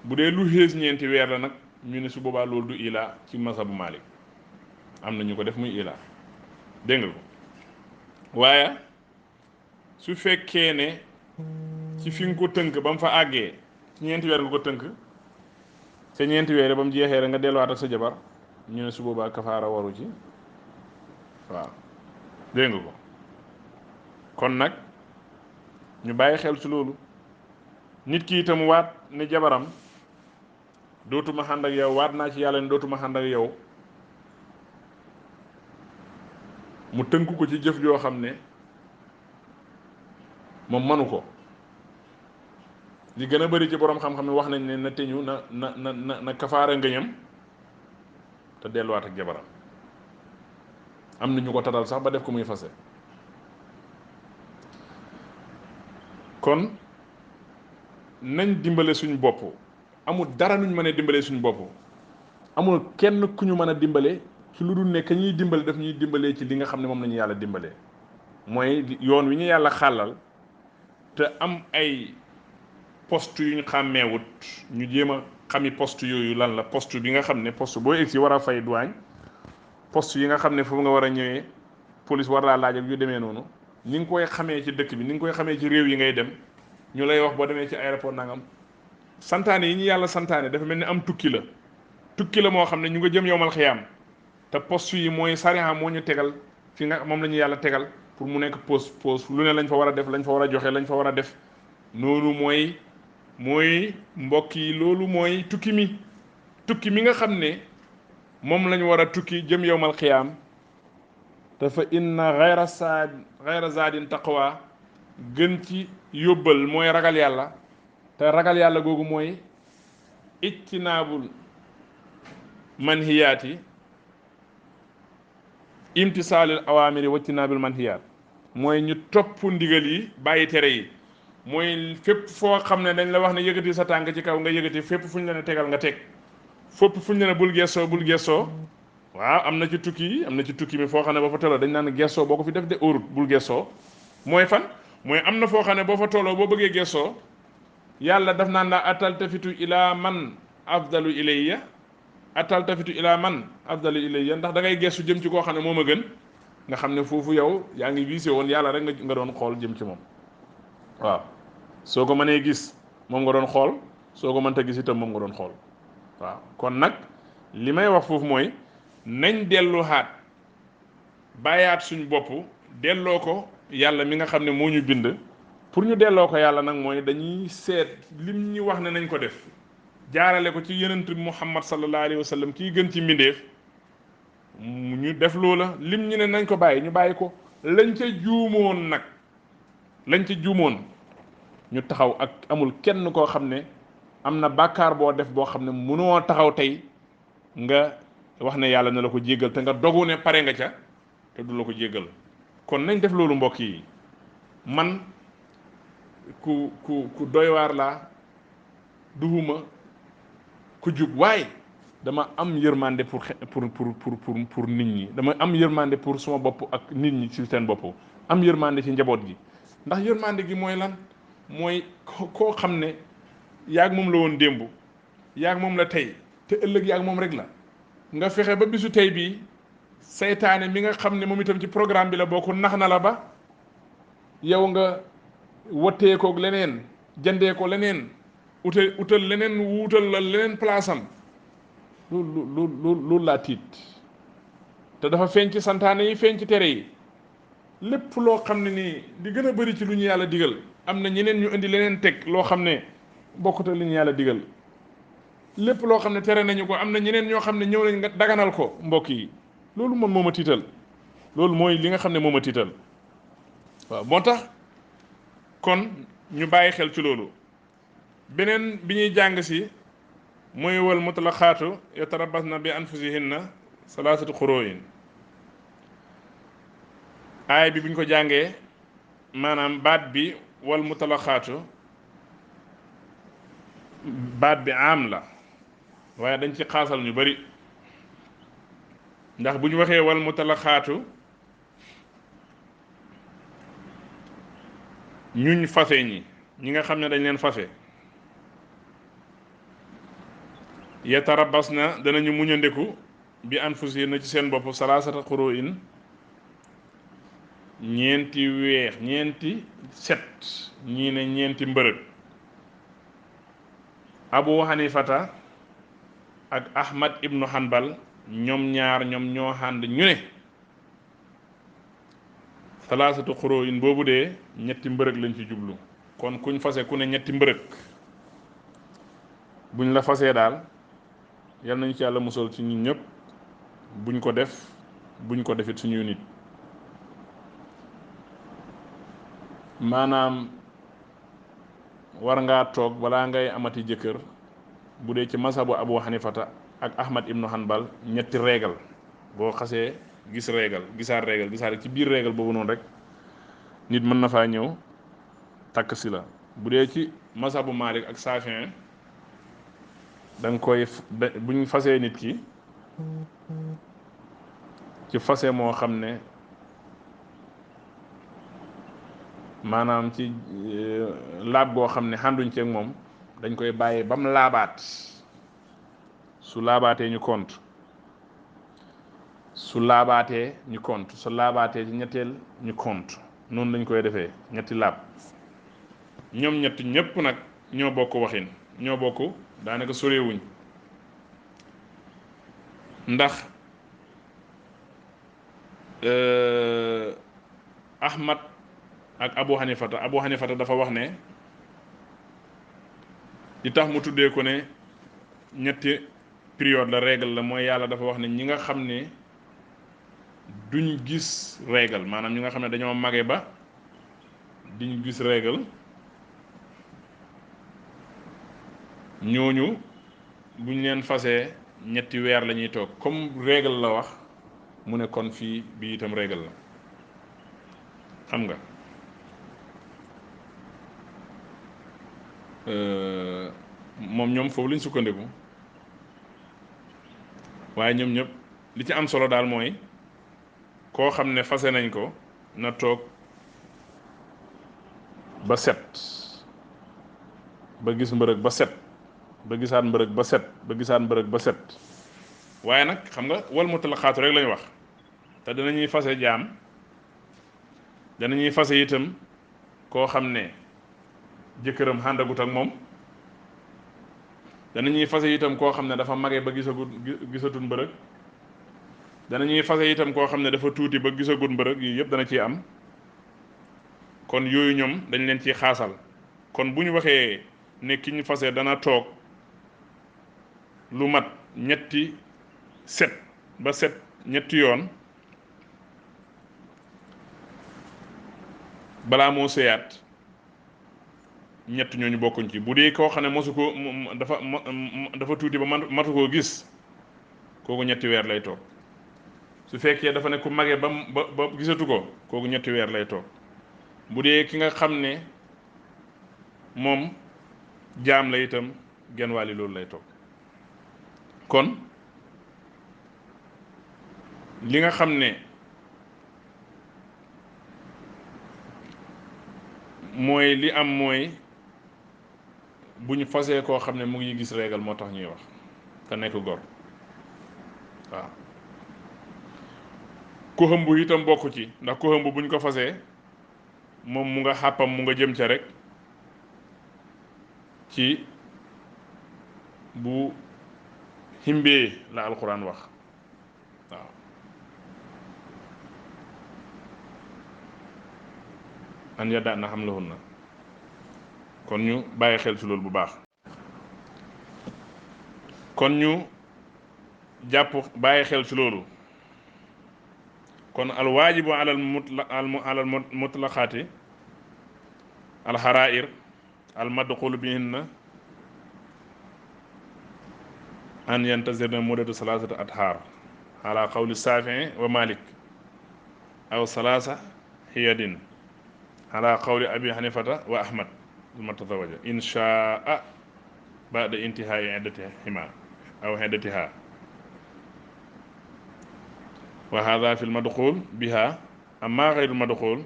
S1: bu dee lu xees 4 weer la nag ñu ne su boobaa loolu du ilaa ci masabu Maalik. am na ñu ko def muy ilaa, dégg nga ko. waaye su fekkee ne ci fi nga ko tënk ba mu fa àggee ci 4 weer nga ko tënk, sa 4 weer ba mu jeexee rek nga delluwaat ak sa jabar, ñu ne su boobaa kafaara waru ci, waaw, dégg nga ko. kon nag ñu bàyyi xel ci loolu. nit ki itam waat ne jabaram dootuma ànd ak yow, waat naa ci yàlla ne dootuma ànd ak yow, mu tënk ko ci jëf joo xam ne moom manu ko. li gën a bari ci borom xam-xam ne wax nañ ne na teñu na kafaara ngëñam te delluwaat ak jabaram. am na ñu ko tatal sax ba def ko muy fase. kon nañ dimbale suñ bopp. amul dara nuñ mën a dimbale suñ bopp, amul kenn ku ñu mën a dimbale ci lu dul ne ka ñuy dimbale daf ñuy dimbalee ci li nga xam ne moom la ñu yàlla dimbalee, mooy yoon wi ñu yàlla xàllal. te am ay poste yu ñu xàmmeewut, ñu jéem a xami poste yooyu lan la. poste bi nga xam ne poste boo egsi war a fay douane, poste yi nga xam ne foofu nga war a ñëwee police war laa laaj ak yu demee noonu ni nga koy xamee ci dëkk bi ni nga koy xamee ci réew yi ngay dem ñu lay wax boo demee ci aéroport nangam santaane yi ñu yàlla santaane dafa mel ni am tukki la moo xam ne ñu nga jëm yowmal xiyaam te poste yi mooy sariya moo ñu tegal fi nga moom la ñu yàlla tegal pour mu nekk poste lu ne lañ fa war a def lañ fa war a joxe lañ fa war a def noonu mooy mbokk yi loolu mooy tukki mi nga xam ne moom lañ war a tukki jëm yowmal xiyaam te fa inna xayra zaadin taqwa gën ci yóbbal mooy ragal yàlla te ragal yàlla googu mooy ijtinaabul manhiyaati imtisaalil awaamiri wajtinaabil manhiyaat mooy ñu topp ndigal yi bàyyi tere yi mooy fépp foo xam ne dañ la wax ne yëkkati sa tànk ci kaw nga yëkkati fépp fu ñu la ne tegal nga teg fépp fu ñu la ne bul gessoo waaw am na ci tukki mi foo xam ne boo fa tolloo dañ naan gessoo boo ko fi def de óorut bul gessoo mooy fan mooy am na foo xam ne boo fa tolloo boo bëggee gessoo yàlla daf naan la ataltafitu ila man afdalu ilayya ndax da ngay gestu jëm ci koo xam ne moo ma gën nga xam ne foofu yow yaa ngi visé woon yàlla rek nga doon xool jëm ci moom waaw soo ko mënee gis moom nga doon xool soo ko mënta gis itam moom nga doon xool waaw kon nag li may wax foofu mooy nañ dellu haat bàyyaat suñ bopp delloo ko yàlla mi nga xam ne moo ñu bind pour ñu delloo ko yàlla nag mooy dañuy seet lim ñu wax ne nañ ko def jaarale ko ci yonent Muhammad sallallahu alayhi wa sallam kii gën ci mbindeef ñu def loola lim ñu ne nañ ko bàyyi ñu bàyyi ko lañ ca juumoon ñu taxaw ak amul kenn koo xam ne am na bàkkaar boo def boo xam ne mënoo taxaw tey nga wax ne yàlla na la ko jéggal te nga dogu ne pare nga ca te du la ko jéggal kon nañ def loolu mbokk yi man ku doy waar laa duhuma ku jub waaye dama am yërmande pour nit ñi dama am yërmande pour suma bopp ak nit ñi ci seen bopp am yërmande ci njaboot gi ndax yërmande gi mooy lan mooy koo xam ne yaag moom la woon démb yaag moom la tey te ëllëg yaag moom rek la nga fexe ba bisu tey bii seytaane mi nga xam ne moom itam ci programme bi la bokk nax na la ba yow nga wottee ko leneen jëndee ko leneen utal leneen wuutal la leneen place am loolu laa tiit te dafa feeñ ci santaane yi feeñ ci tere yi lépp loo xam ne nii di gën a bari ci lu ñu yàlla digal am na ñeneen ñu indi leneen teg loo xam ne bokkut ak li ñu yàlla digal lépp loo xam ne tere nañu ko am na ñeneen ñoo xam ne ñëw nañ nga daganal ko mbokk yi loolu man moo ma tiital loolu mooy li nga xam ne moo ma tiital waaw moo tax kon ñu bàyyi xel ci loolu beneen bi ñuy jàng si mooy wal mutlaqaatu yatarabbasna bi anfusihinna salaasatu xuróoyin aay bi buñ ko jàngee maanaam baat bi wal mutlaqaatu baat bi am la waaye dañ ci xaasal ñu bari ndax bu ñu waxee wal mutlaqaatu ñuñ fase ñi nga xam ne dañ leen fase yatarabbasna danañu muñandeku bi anfusihinna ci seen bopp salaasata xuróoyin ñeenti weex ñeenti set ñii ne ñeenti mbërëg Abu Hanifata ak Ahmad ibnu Hanbal ñoom ñaar ñoom ñoo ànd ñu ne salaasatu xuróoyin boobu dee ñetti mbërëg lañ ci jublu kon kuñ fase ku ne ñetti mbërëg buñ la fasee daal yal nañu ci yàlla musal ci ñun ñëpp buñ ko defit suñuy nit maanaam war ngaa toog balaa ngay amati jëkkër bu dee ci masabu Abu Hanifata ak Ahmad ibnu Hanbal ñetti réegal boo xasee gisaat ci biir réegal boobu noonu rek nit mën na faa ñëw takk si la bu dee ci masabu Malik ak Safin da nga koy buñ fasee nit ki ci fase moo xam ne maanaam ci laab goo xam ne xànduñ ceeg moom dañ koy bàyyi ba mu laabaat su laabaatee ñu compte su laabaatee ñu compte su laabaatee ci ñetteel ñu compte noonu lañ koy defee ñetti laab ñoom ñett ñépp nag ñoo bokk waxin ñoo bokk daanaka sorewuñ ndax Ahmad ak Abu Hanifata dafa wax ne li tax mu tuddee ko ne ñetti période la règle la mooy yàlla dafa wax ne ñi nga xam ne duñ gis règle maanaam ñi nga xam ne dañoo mage ba duñ gis règle ñooñu buñ leen fasee ñetti weer la ñuy toog comme règle la wax mu ne kon fii bi itam règle la xam nga moom ñoom foofu lañ sukkandiku waaye ñoom ñëpp li ci am solo daal mooy koo xam ne fase nañ ko na toog ba set ba gis mbërëg ba set ba gisaat mbërëg ba set ba gisaat mbërëg ba set waaye nag xam nga wal mutlaqaatu rek lañu wax te danañuy fase jaam danañuy fase itam koo xam ne jëkkëram xàndagut ak moom danañuy fase itam koo xam ne dafa mage ba gisatul mbërëg danañuy fase itam koo xam ne dafa tuuti ba gisagut mbërëg yi yëpp dana ciy am kon yooyu ñoom dañ leen ciy xaasal kon bu ñu waxee ne ki ñu fase dana toog lu mat ñetti set ba set ñetti yoon balaa moo sëyaat ñett ñooñu bokkuñ ci bu dee koo xam ne mosu ko dafa tuuti ba matu koo gis kooku ñetti weer lay toog su fekkee dafa ne ku magee ba gisatu ko kooku ñetti weer lay toog bu dee ki nga xam ne moom jaam la itam genn wàlli loolu lay toog kon li nga xam ne mooy li am mooy bu ñu fasee koo xam ne mu ngi gis régal moo tax ñuy wax te nekk gor waaw ku xëmb itam bokku ci ndax ku xëmb bu ñu ko fasee moom mu nga xàppam mu nga jëm ca rek ci bu ximbee la alxuraan wax waaw an yadda na xam lahun na kon ñu bàyyi xel ci loolu bu baax kon ñu jàpp bàyyi xel ci loolu kon alwaajibu alal mutlaqaati alxarair almadxulu bihinna an yantazirna muddatu salaasata adhaar ala qawli Saafi'i wa Malik aw salaasa hiyadin ala qawli Abi Hanifata wa Ahmad almutazawaja inshaa ba'da intihaa'i iddatihimaa aw iddatihaa wa haadha fi lmadxul biha amma gayru lmadxul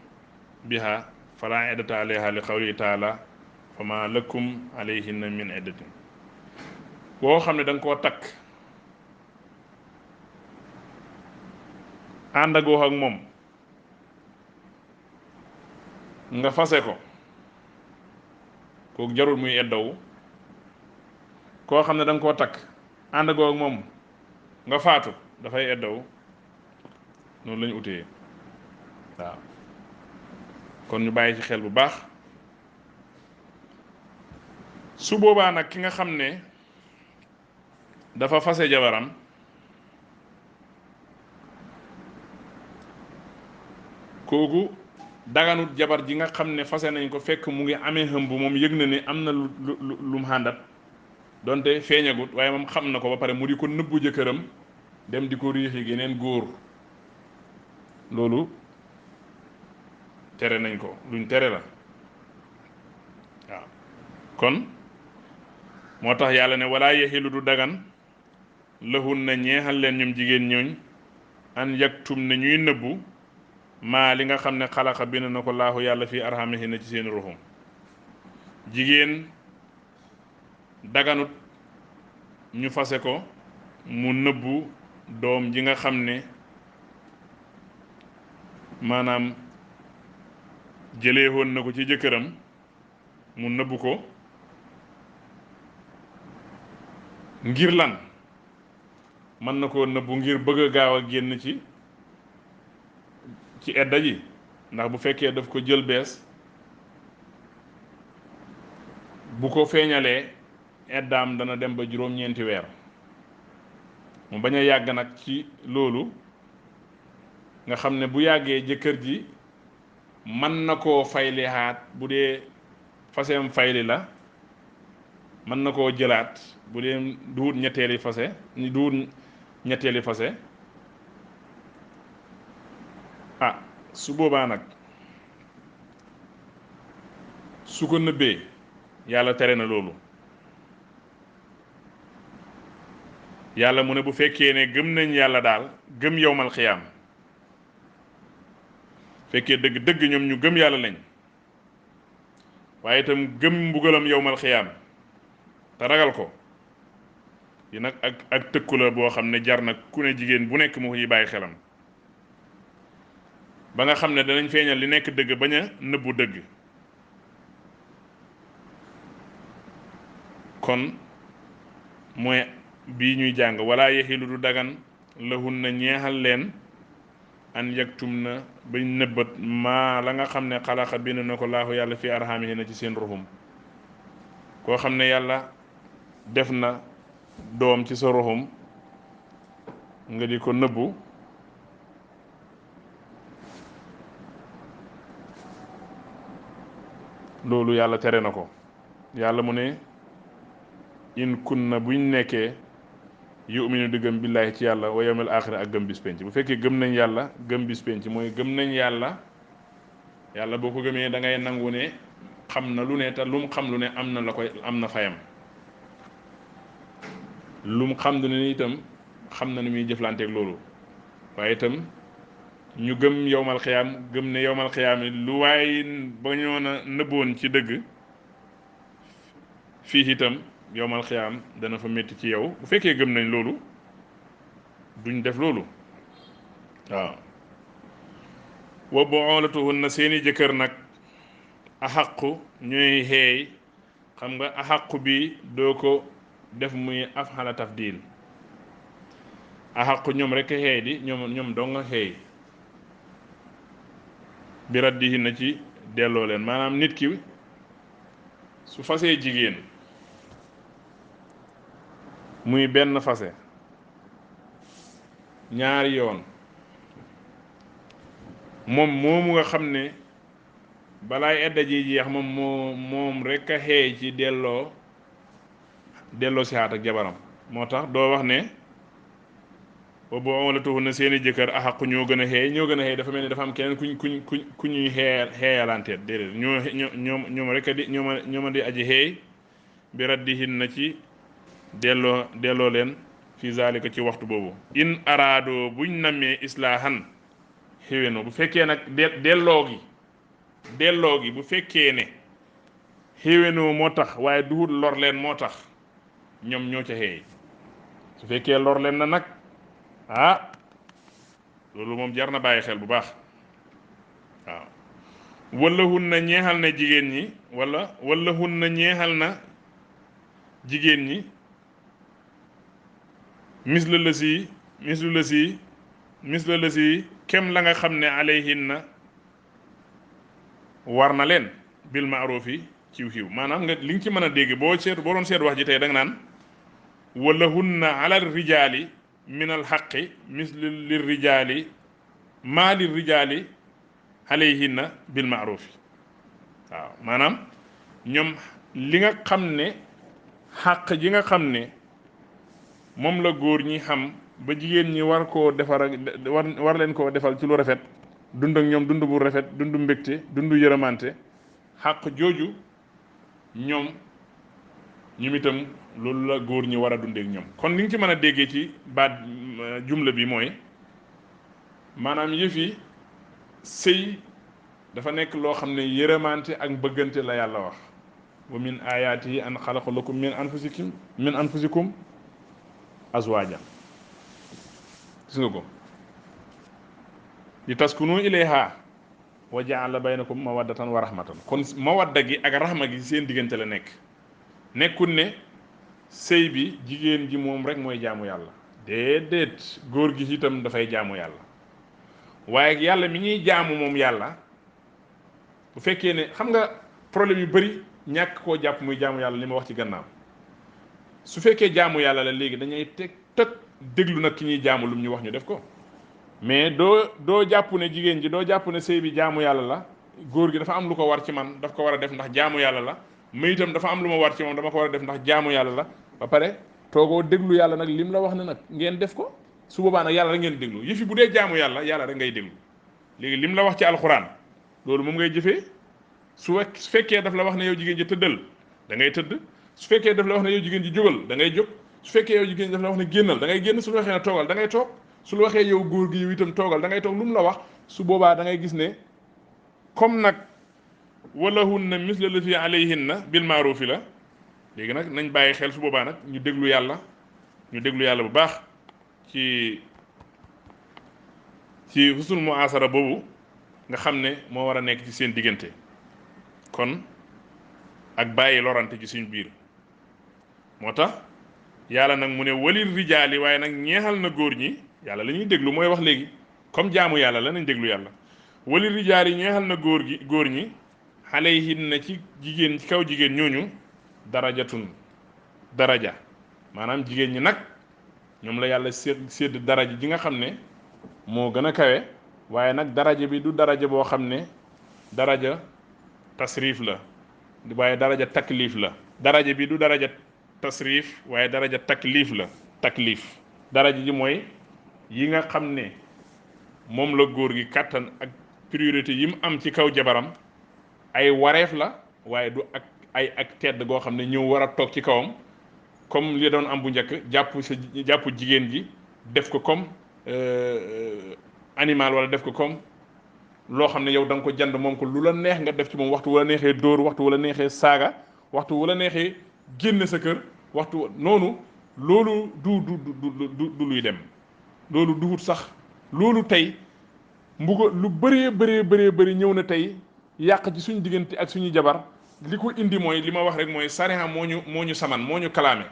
S1: biha fala iddata alayha li qawlihi taala fa ma lakum alayhinna min iddatin boo xam ne da nga koo takk ànd ak wax ak moom nga fase ko kooku jarul muy eddawu koo xam ne da nga koo takk ànd ak moom nga faatu dafay eddawu noonu lañu utee waaw kon ñu bàyyi ci xel bu baax su boobaa nag ki nga xam ne dafa fase jabaram kooku daganut jabar ji nga xam ne fase nañ ko fekk mu ngi amee xëm bu moom yëg na ni am na lu mu xàndat donte feeñagut waaye moom xam na ko ba pare mu di ko nëbbu jëkkëram dem di ko riixi geneen góor loolu tere nañ ko luñ tere la waaw kon moo tax yàlla ne walaa yaxilu du dagan lahun na ñeexal leen ñoom jigéen ñooñ an yaktum ne ñuy nëbbu maa li nga xam ne xalaqa bind na ko laahu yàlla fii arhamihi na ci seen ruxum jigéen daganut ñu fase ko mu nëbbu doom ji nga xam ne maanaam jëlee woon na ko ci jëkkëram mu nëbbu ko ngir lan mën na koo nëbbu ngir bëgg a gaaw a génn ci edda ji ndax bu fekkee daf ko jël bees bu ko feeñalee eddaam dana dem ba juróom-ñeenti weer mu bañ a yàgg nag ci loolu nga xam ne bu yàggee jëkkër ji mën na koo faylihaat bu dee faseem fayli la mën na koo jëlaat bu dee duwut ñetteeli fase duwut ñetteeli fase ah su boobaa nag su ko nëbbee yàlla tere na loolu yàlla mu ne bu fekkee ne gëm nañ yàlla daal gëm yowmal xiyaam fekkee dëgg dëgg ñoom ñu gëm yàlla lañ waaye itam gëm mbugalam yowmal xiyaam te ragal ko yi nag ak tëkku la boo xam ne jar na ku ne jigéen bu nekk mu yi bàyyi xelam ba nga xam ne danañ feeñal li nekk dëgg bañ a nëbbu dëgg kon mooy bii ñuy jàng wala yexilu du dagan lahun na ñeexal leen an yaktum na bañ nëbbat maa la nga xam ne xalaqa bind na ko laahu yàlla fi arhamihi na ci seen ruxum koo xam ne yàlla def na doom ci sa ruxum nga di ko nëbbu loolu yàlla tere na ko yàlla mu ne in kunna buñ nekkee yu'minu di gëm billaahi ci yàlla wa yawmil aaxiri ak gëm bis penc bu fekkee gëm nañ yàlla gëm bis penc mooy gëm nañ yàlla yàlla boo ko gëmee da ngay nangu ne xam na lu ne te lu mu xam lu ne am na la koy am na fayam lu mu xam lu ne itam xam na ni muy jëflanteeg loolu waaye itam ñu gëm yowmal xiyaam gëm ne yowmal xiyaam lu waay ba ñoon a nëbboon ci dëgg fii itam yowmal xiyaam dana fa métti ci yow bu fekkee gëm nañ loolu duñ def loolu waaw wa bu'ulatuhunna seeni jëkkër nag axaqu ñooy xeey xam nga axaqu bi doo ko def muy af'ala tafdil axaqu ñoom rek a xeey di ñoom doo nga xeey bi raddihinna ci delloo leen maanaam nit ki su fasee jigéen muy benn fase ñaari yoon moom moomu nga xam ne balaay edda ji jeex moom rek a xeey ci delloo si xaat ak jabaram moo tax doo wax ne wa bu'ulatuhunna seeni jëkkër axaqu ñoo gën a xeey dafa mel ni dafa am keneen ku ñuy xeeyalanteet déedéet ñoom rek a di ñooma di aji xeey bi raddihinna ci delloo leen fi zalika ci waxtu boobu in araado buñ nammee islaahan xéwénoo bu fekkee nag delloo gi bu fekkee ne xéwénoo moo tax waaye duhut lor leen moo tax ñoom ñoo ca xeey su fekkee lor leen na nag loolu moom jar na bàyyi xel bu baax waaw wala hun na ñeexal na jigéen ñi wala hun na ñeexal na jigéen ñi misla la si kem la nga xam ne alayhinna war na leen bil ma'rufi ciw xiw maanaam nga li nga ci mën a dégg boo doon seet wax ji tey da nga naan wala hunna ala rijaali min al xaqi mislu lir rijaali maa lir rijaali alayhinna bil ma'rufi waaw maanaam ñoom li nga xam ne xàq ji nga xam ne moom la góor ñi xam ba jigéen ñi war koo defar ak war leen koo defal ci lu rafet dund ak ñoom dund bu rafet dund mbégte dund yërëmante xàq jooju ñoom itam loolu la góor ñi war a dundeek ñoom kon li nga ci mën a déggee ci baat jumla bi mooy maanaam yëfi sëy dafa nekk loo xam ne yërëmante ak bëggante la yàlla wax wa min ayaatihi an xalaqa lakum min anfusikum azwaaja gis nga ko li taskunu ilayha wa jaala baynakum mawaddatan wa rahmatan kon mawadda gi ak rahma gi seen diggante la nekk nekkul ne sëy bi jigéen ji moom rek mooy jaamu yàlla déedéet góor gi itam dafay jaamu yàlla waaye yàlla mi ñuy jaamu moom yàlla bu fekkee ne xam nga problème yu bari ñàkk koo jàpp muy jaamu yàlla li ma wax ci gannaaw su fekkee jaamu yàlla la léegi dañuy teg tëg déglu nag ki ñuy jaamu lu ñu wax ñu def ko mais doo jàpp ne jigéen ji doo jàpp ne sëy bi jaamu yàlla la góor gi dafa am lu ko war ci man daf ko war a def ndax jaamu yàlla la ma itam dafa am lu ma war ci moom dama ko war a def ndax jaamu yàlla la ba pare toogoo déglu yàlla nag lim la wax ne nag ngeen def ko su boobaa nag yàlla rek ngeen déglu yëfi bu dee jaamu yàlla yàlla rek ngay déglu léegi lim la wax ci alxuraan loolu moom ngay jëfee su fekkee daf la wax ne yow jigéen ji tëddal da ngay tëdd su fekkee daf la wax ne yow jigéen ji jógal da ngay jóg su fekkee yow jigéen ji daf la wax ne génnal da ngay génn su la waxee ne toogal da ngay toog su la waxee yow góor gi yow itam toogal da ngay toog lu mu la wax su boobaa da ngay gis ne comme nag walahunna misla lati alayhinna bil maarufi la léegi nag nañ bàyyi xel su boobaa nag ñu déglu yàlla bu baax ci husnul muasara boobu nga xam ne moo war a nekk ci seen diggante kon ak bàyyi lorante ci suñ biir moo tax yàlla nag mu ne walil rijaali waaye nag ñeexal na góor ñi yàlla la ñuy déglu mooy wax léegi comme jaamu yàlla la nañ déglu yàlla walil rijaali ñeexal na góor ñi alayhin na ci jigéen ci kaw jigéen ñooñu daraja maanaam jigéen ñi nag ñoom la yàlla sédd daraja ji nga xam ne moo gën a kawe waaye nag daraja bi du daraja boo xam ne daraja tasrif la waaye daraja taklif la daraja bi du daraja tasrif waaye daraja taklif la taklif daraja ji mooy yi nga xam ne moom la góor gi kàttan ak priorité yi mu am ci kaw jabaram ay wareef la waaye du ak tedd goo xam ne ñëw war a toog ci kawam comme li doon am bu njëkk jàpp jigéen ji def ko comme animal wala def ko comme loo xam ne yow da nga ko jënd moom ko lu la neex nga def ci moom waxtu wala neexee dóor waxtu wala neexee saaga waxtu wala neexee génn sa kër waxtu noonu loolu du luy dem loolu duhut sax loolu tey mbuga lu bëree ñëw na tey yàq ci suñu diggante ak suñu jabar li ko indi mooy li ma wax rek mooy sariha moo ñu saman moo ñu kalaame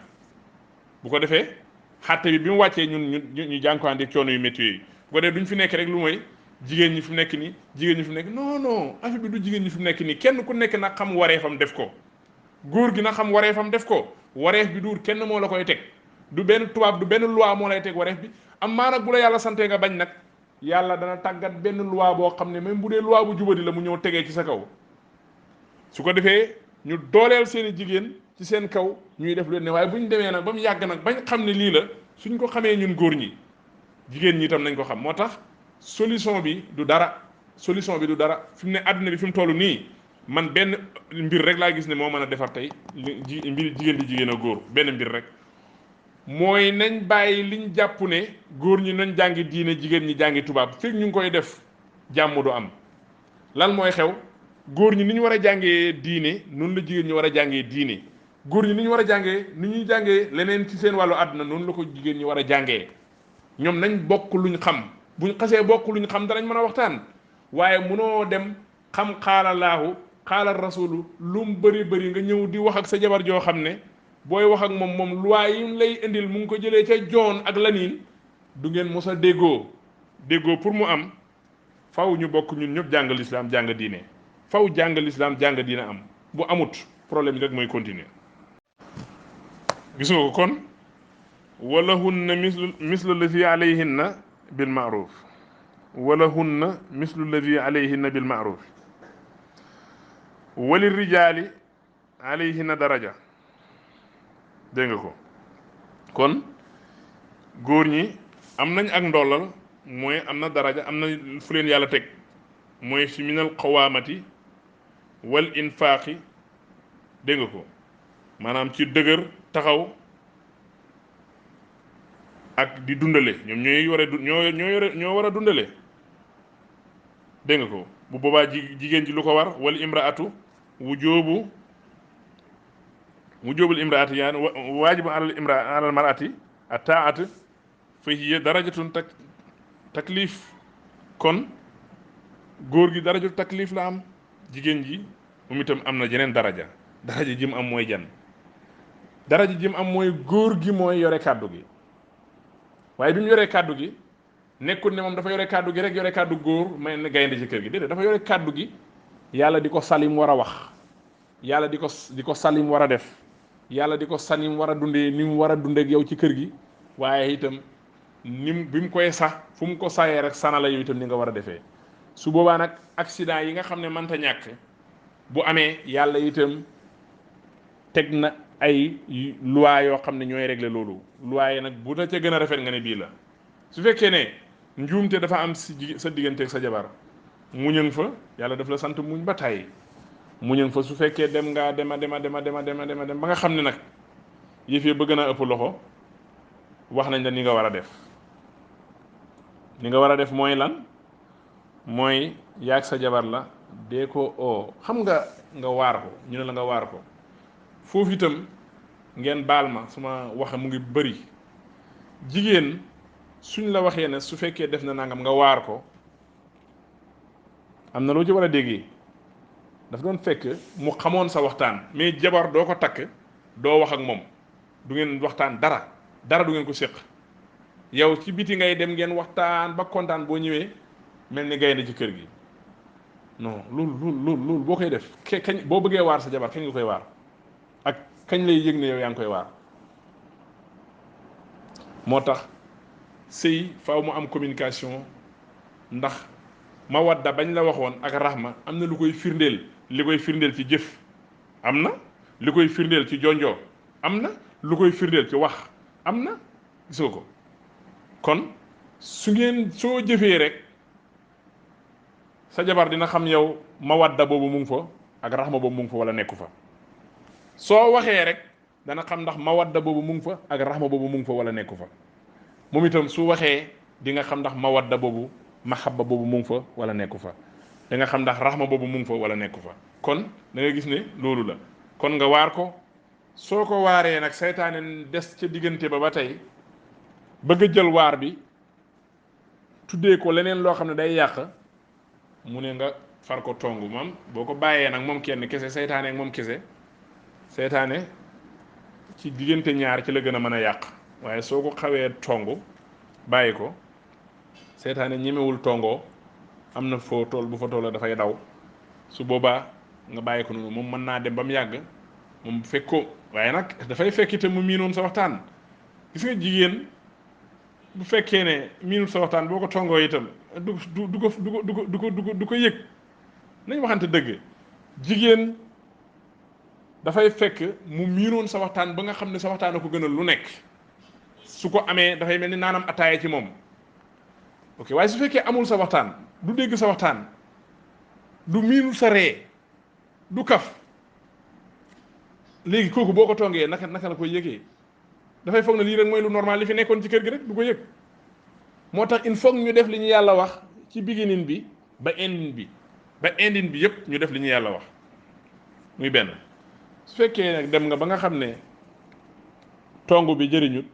S1: bu ko defee xàtte bi mu wàccee ñu jànkuwante coono yu métti yooyu bu ko defee duñ fi nekk rek lu mooy jigéen ñi fi mu nekk nii non affaire bi du jigéen ñi fi mu nekk nii kenn ku nekk nag xam wareefam def ko góor gi nag xam wareefam def ko wareef bi duur kenn moo la koy teg du benn tubaab du benn loi moo lay teg wareef bi am maa nag bu la yàlla santee nga bañ nag yàlla dana tàggat benn loi boo xam ne même bu dee loi bu jubadi la mu ñëw tegee ci sa kaw su ko defee ñu dooleel seeni jigéen ci seen kaw ñuy def lu ne waaye bu ñu demee nag ba mu yàgg nag bañ xam ne lii la suñ ko xamee ñun góor ñi jigéen ñi itam nañ ko xam moo tax solution bi du dara fi mu ne àdduna bi fi mu toll nii man benn mbir rek laa gis ne moo mën a defar tey mbir jigéen a góor benn mbir rek mooy nañ bàyyi liñ jàpp ne góor ñi nañ jàngi diine jigéen ñi jàngi tubaab fekk ñu ngi koy def jàmm du am lan mooy xew góor ñi ni ñu war a jàngee diine noonu la jigéen ñi war a jàngee diine góor ñi ni ñu war a jàngee ni ñuy jàngee leneen ci seen wàllu àdduna noonu la ko jigéen ñi war a jàngee ñoom nañ bokk luñ xam buñ xasee bokk luñ xam danañ mën a waxtaan waaye munoo dem xam xaala laahu xaala rasulu lu mu bëri nga ñëw di wax ak sa jabar joo xam ne booy wax ak moom loi yi lay indil mu ngi ko jëlee ca joon ak laniin du ngeen mos a déggoo pour mu am faw ñu bokk ñun ñëpp jàng lislaam jàng diine faw jàng lislaam jàng diine am bu amut problème yi rek mooy continuer gis nga ko kon walahunna mislu lazi alayhinna bil ma'ruf walahunna mislu lazi alayhinna bil ma'ruf walil rijaali alayhinna daraja dégg nga ko kon góor ñi am nañ ak ndollal mooy am na daraja am na fu leen yàlla teg mooy fi minal qawaamati wal infaaqi dégg nga ko maanaam ci dëgër taxaw ak di dundale ñoom ñoo war a dundale dégg nga ko bu boobaa jigéen ji lu ko war wal imraatu wujubul imraati yaani waajibu alal mar'ati at-taa'atu fa hiya darajatun taklif kon góor gi darajul taklif la am, jigéen ji moom itam am na jeneen daraja jim am mooy jan daraja jim am mooy góor gi mooy yore kàddu gi waaye bi mu yoree kàddu gi nekkul ne moom dafa yore kàddu gi rek yore kàddu góor may ne gaynde ci kër gi déedéet dafa yore kàddu gi yàlla di ko salim war a wax yàlla di ko salim war a def yàlla di ko salim war a dundee ni mu war a dundeek yow ci kër gi waaye itam nim bi mu koy sax fu mu ko sayee rek sana la yow itam ni nga war a defee su boobaa nag accident yi nga xam ne mënta ñàkk bu amee yàlla itam teg na ay loi yoo xam ne ñooy régler loolu loi yi nag bu ta ca gën a rafet nga ne bii la su fekkee ne njuumte dafa am si sa digganteeg sa jabar muñëng fa yàlla daf la sant muñ ba tàyyi muñëng fa su fekkee dem ngaa dema dem ba nga xam ne nag yëf yi bëgg na ëpp loxo wax nañ la ni nga war a def ni nga war a def mooy lan mooy yaag sa jabar la dee ko oo xam nga waar ko ñu ne la nga waar ko foofu itam ngeen baal ma suma waxe mu ngi bëri jigéen suñ la waxee ne su fekkee def na nangam nga waar ko am na loo ci war a déggee daf doon fekk mu xamoon sa waxtaan mais jabar doo ko takk doo wax ak moom du ngeen waxtaan dara du ngeen ko séq yow ci biti ngay dem ngeen waxtaan ba kontaan boo ñëwee mel ni gaynde ci kër gi non loolu boo koy def kañ boo bëggee waar sa jabar kañ nga koy waar ak kañ lay yëg ne yow yaa ngi koy waar moo tax sëy faaw mu am communication ndax mawadda bañ la waxoon ak rahma am na lu koy firndeel li koy firndeel ci jëf am na li koy firndeel ci jonjoo am na lu koy firndeel ci wax am na gisoo ko kon soo jëfee rek sa jabar dina xam yow mawadda boobu mu ngi fa ak rahma boobu mu ngi fa wala nekku fa soo waxee rek dana xam ndax mawadda boobu mu ngi fa ak rahma boobu mu ngi fa wala nekku fa moom itam su waxee di nga xam ndax mawadda boobu mahabba boobu mu ngi fa wala nekku fa da nga xam ndax rahma boobu mu ngi fa wala nekku fa kon da nga gis ne loolu la kon nga waar ko soo ko waaree nag seytaane des ca diggante ba tey bëgg a jël waar bi tuddee ko leneen loo xam ne day yàq mu ne nga far ko tongu moom boo ko bàyyee nag moom kenn kese seytaane ak moom kese seytaane ci diggante ñaar ci la gën a mën a yàq waaye soo ko xawee tongu bàyyi ko seytaane ñemewul tongoo am na foo tool bu fa toll dafay daw su boobaa nga bàyyi ko noonu moom mën naa dem ba mu yàgg moom fekk ko waaye nag dafay fekk itam mu miinoon sa waxtaan gis nga jigéen bu fekkee ne miinul sa waxtaan boo ko tongoo itam du ko yëg nañ waxante dëgg jigéen dafay fekk mu miinoon sa waxtaan ba nga xam ne sa waxtaan a ko gënal lu nekk su ko amee dafay mel ni naanam ataaya ci moom ok waaye su fekkee amul sa waxtaan du dégg sa waxtaan du miinul sa ree du kaf léegi kooku boo ko tongee naka la koy yëgee dafay foog ne lii rek mooy lu normal li fi nekkoon ci kër gi rek du ko yëg moo tax il faut ñu def li ñu yàlla wax ci beginning bi ba ending bi yépp ñu def li ñu yàlla wax muy benn su fekkee nag dem nga ba nga xam ne tongu bi jëriñut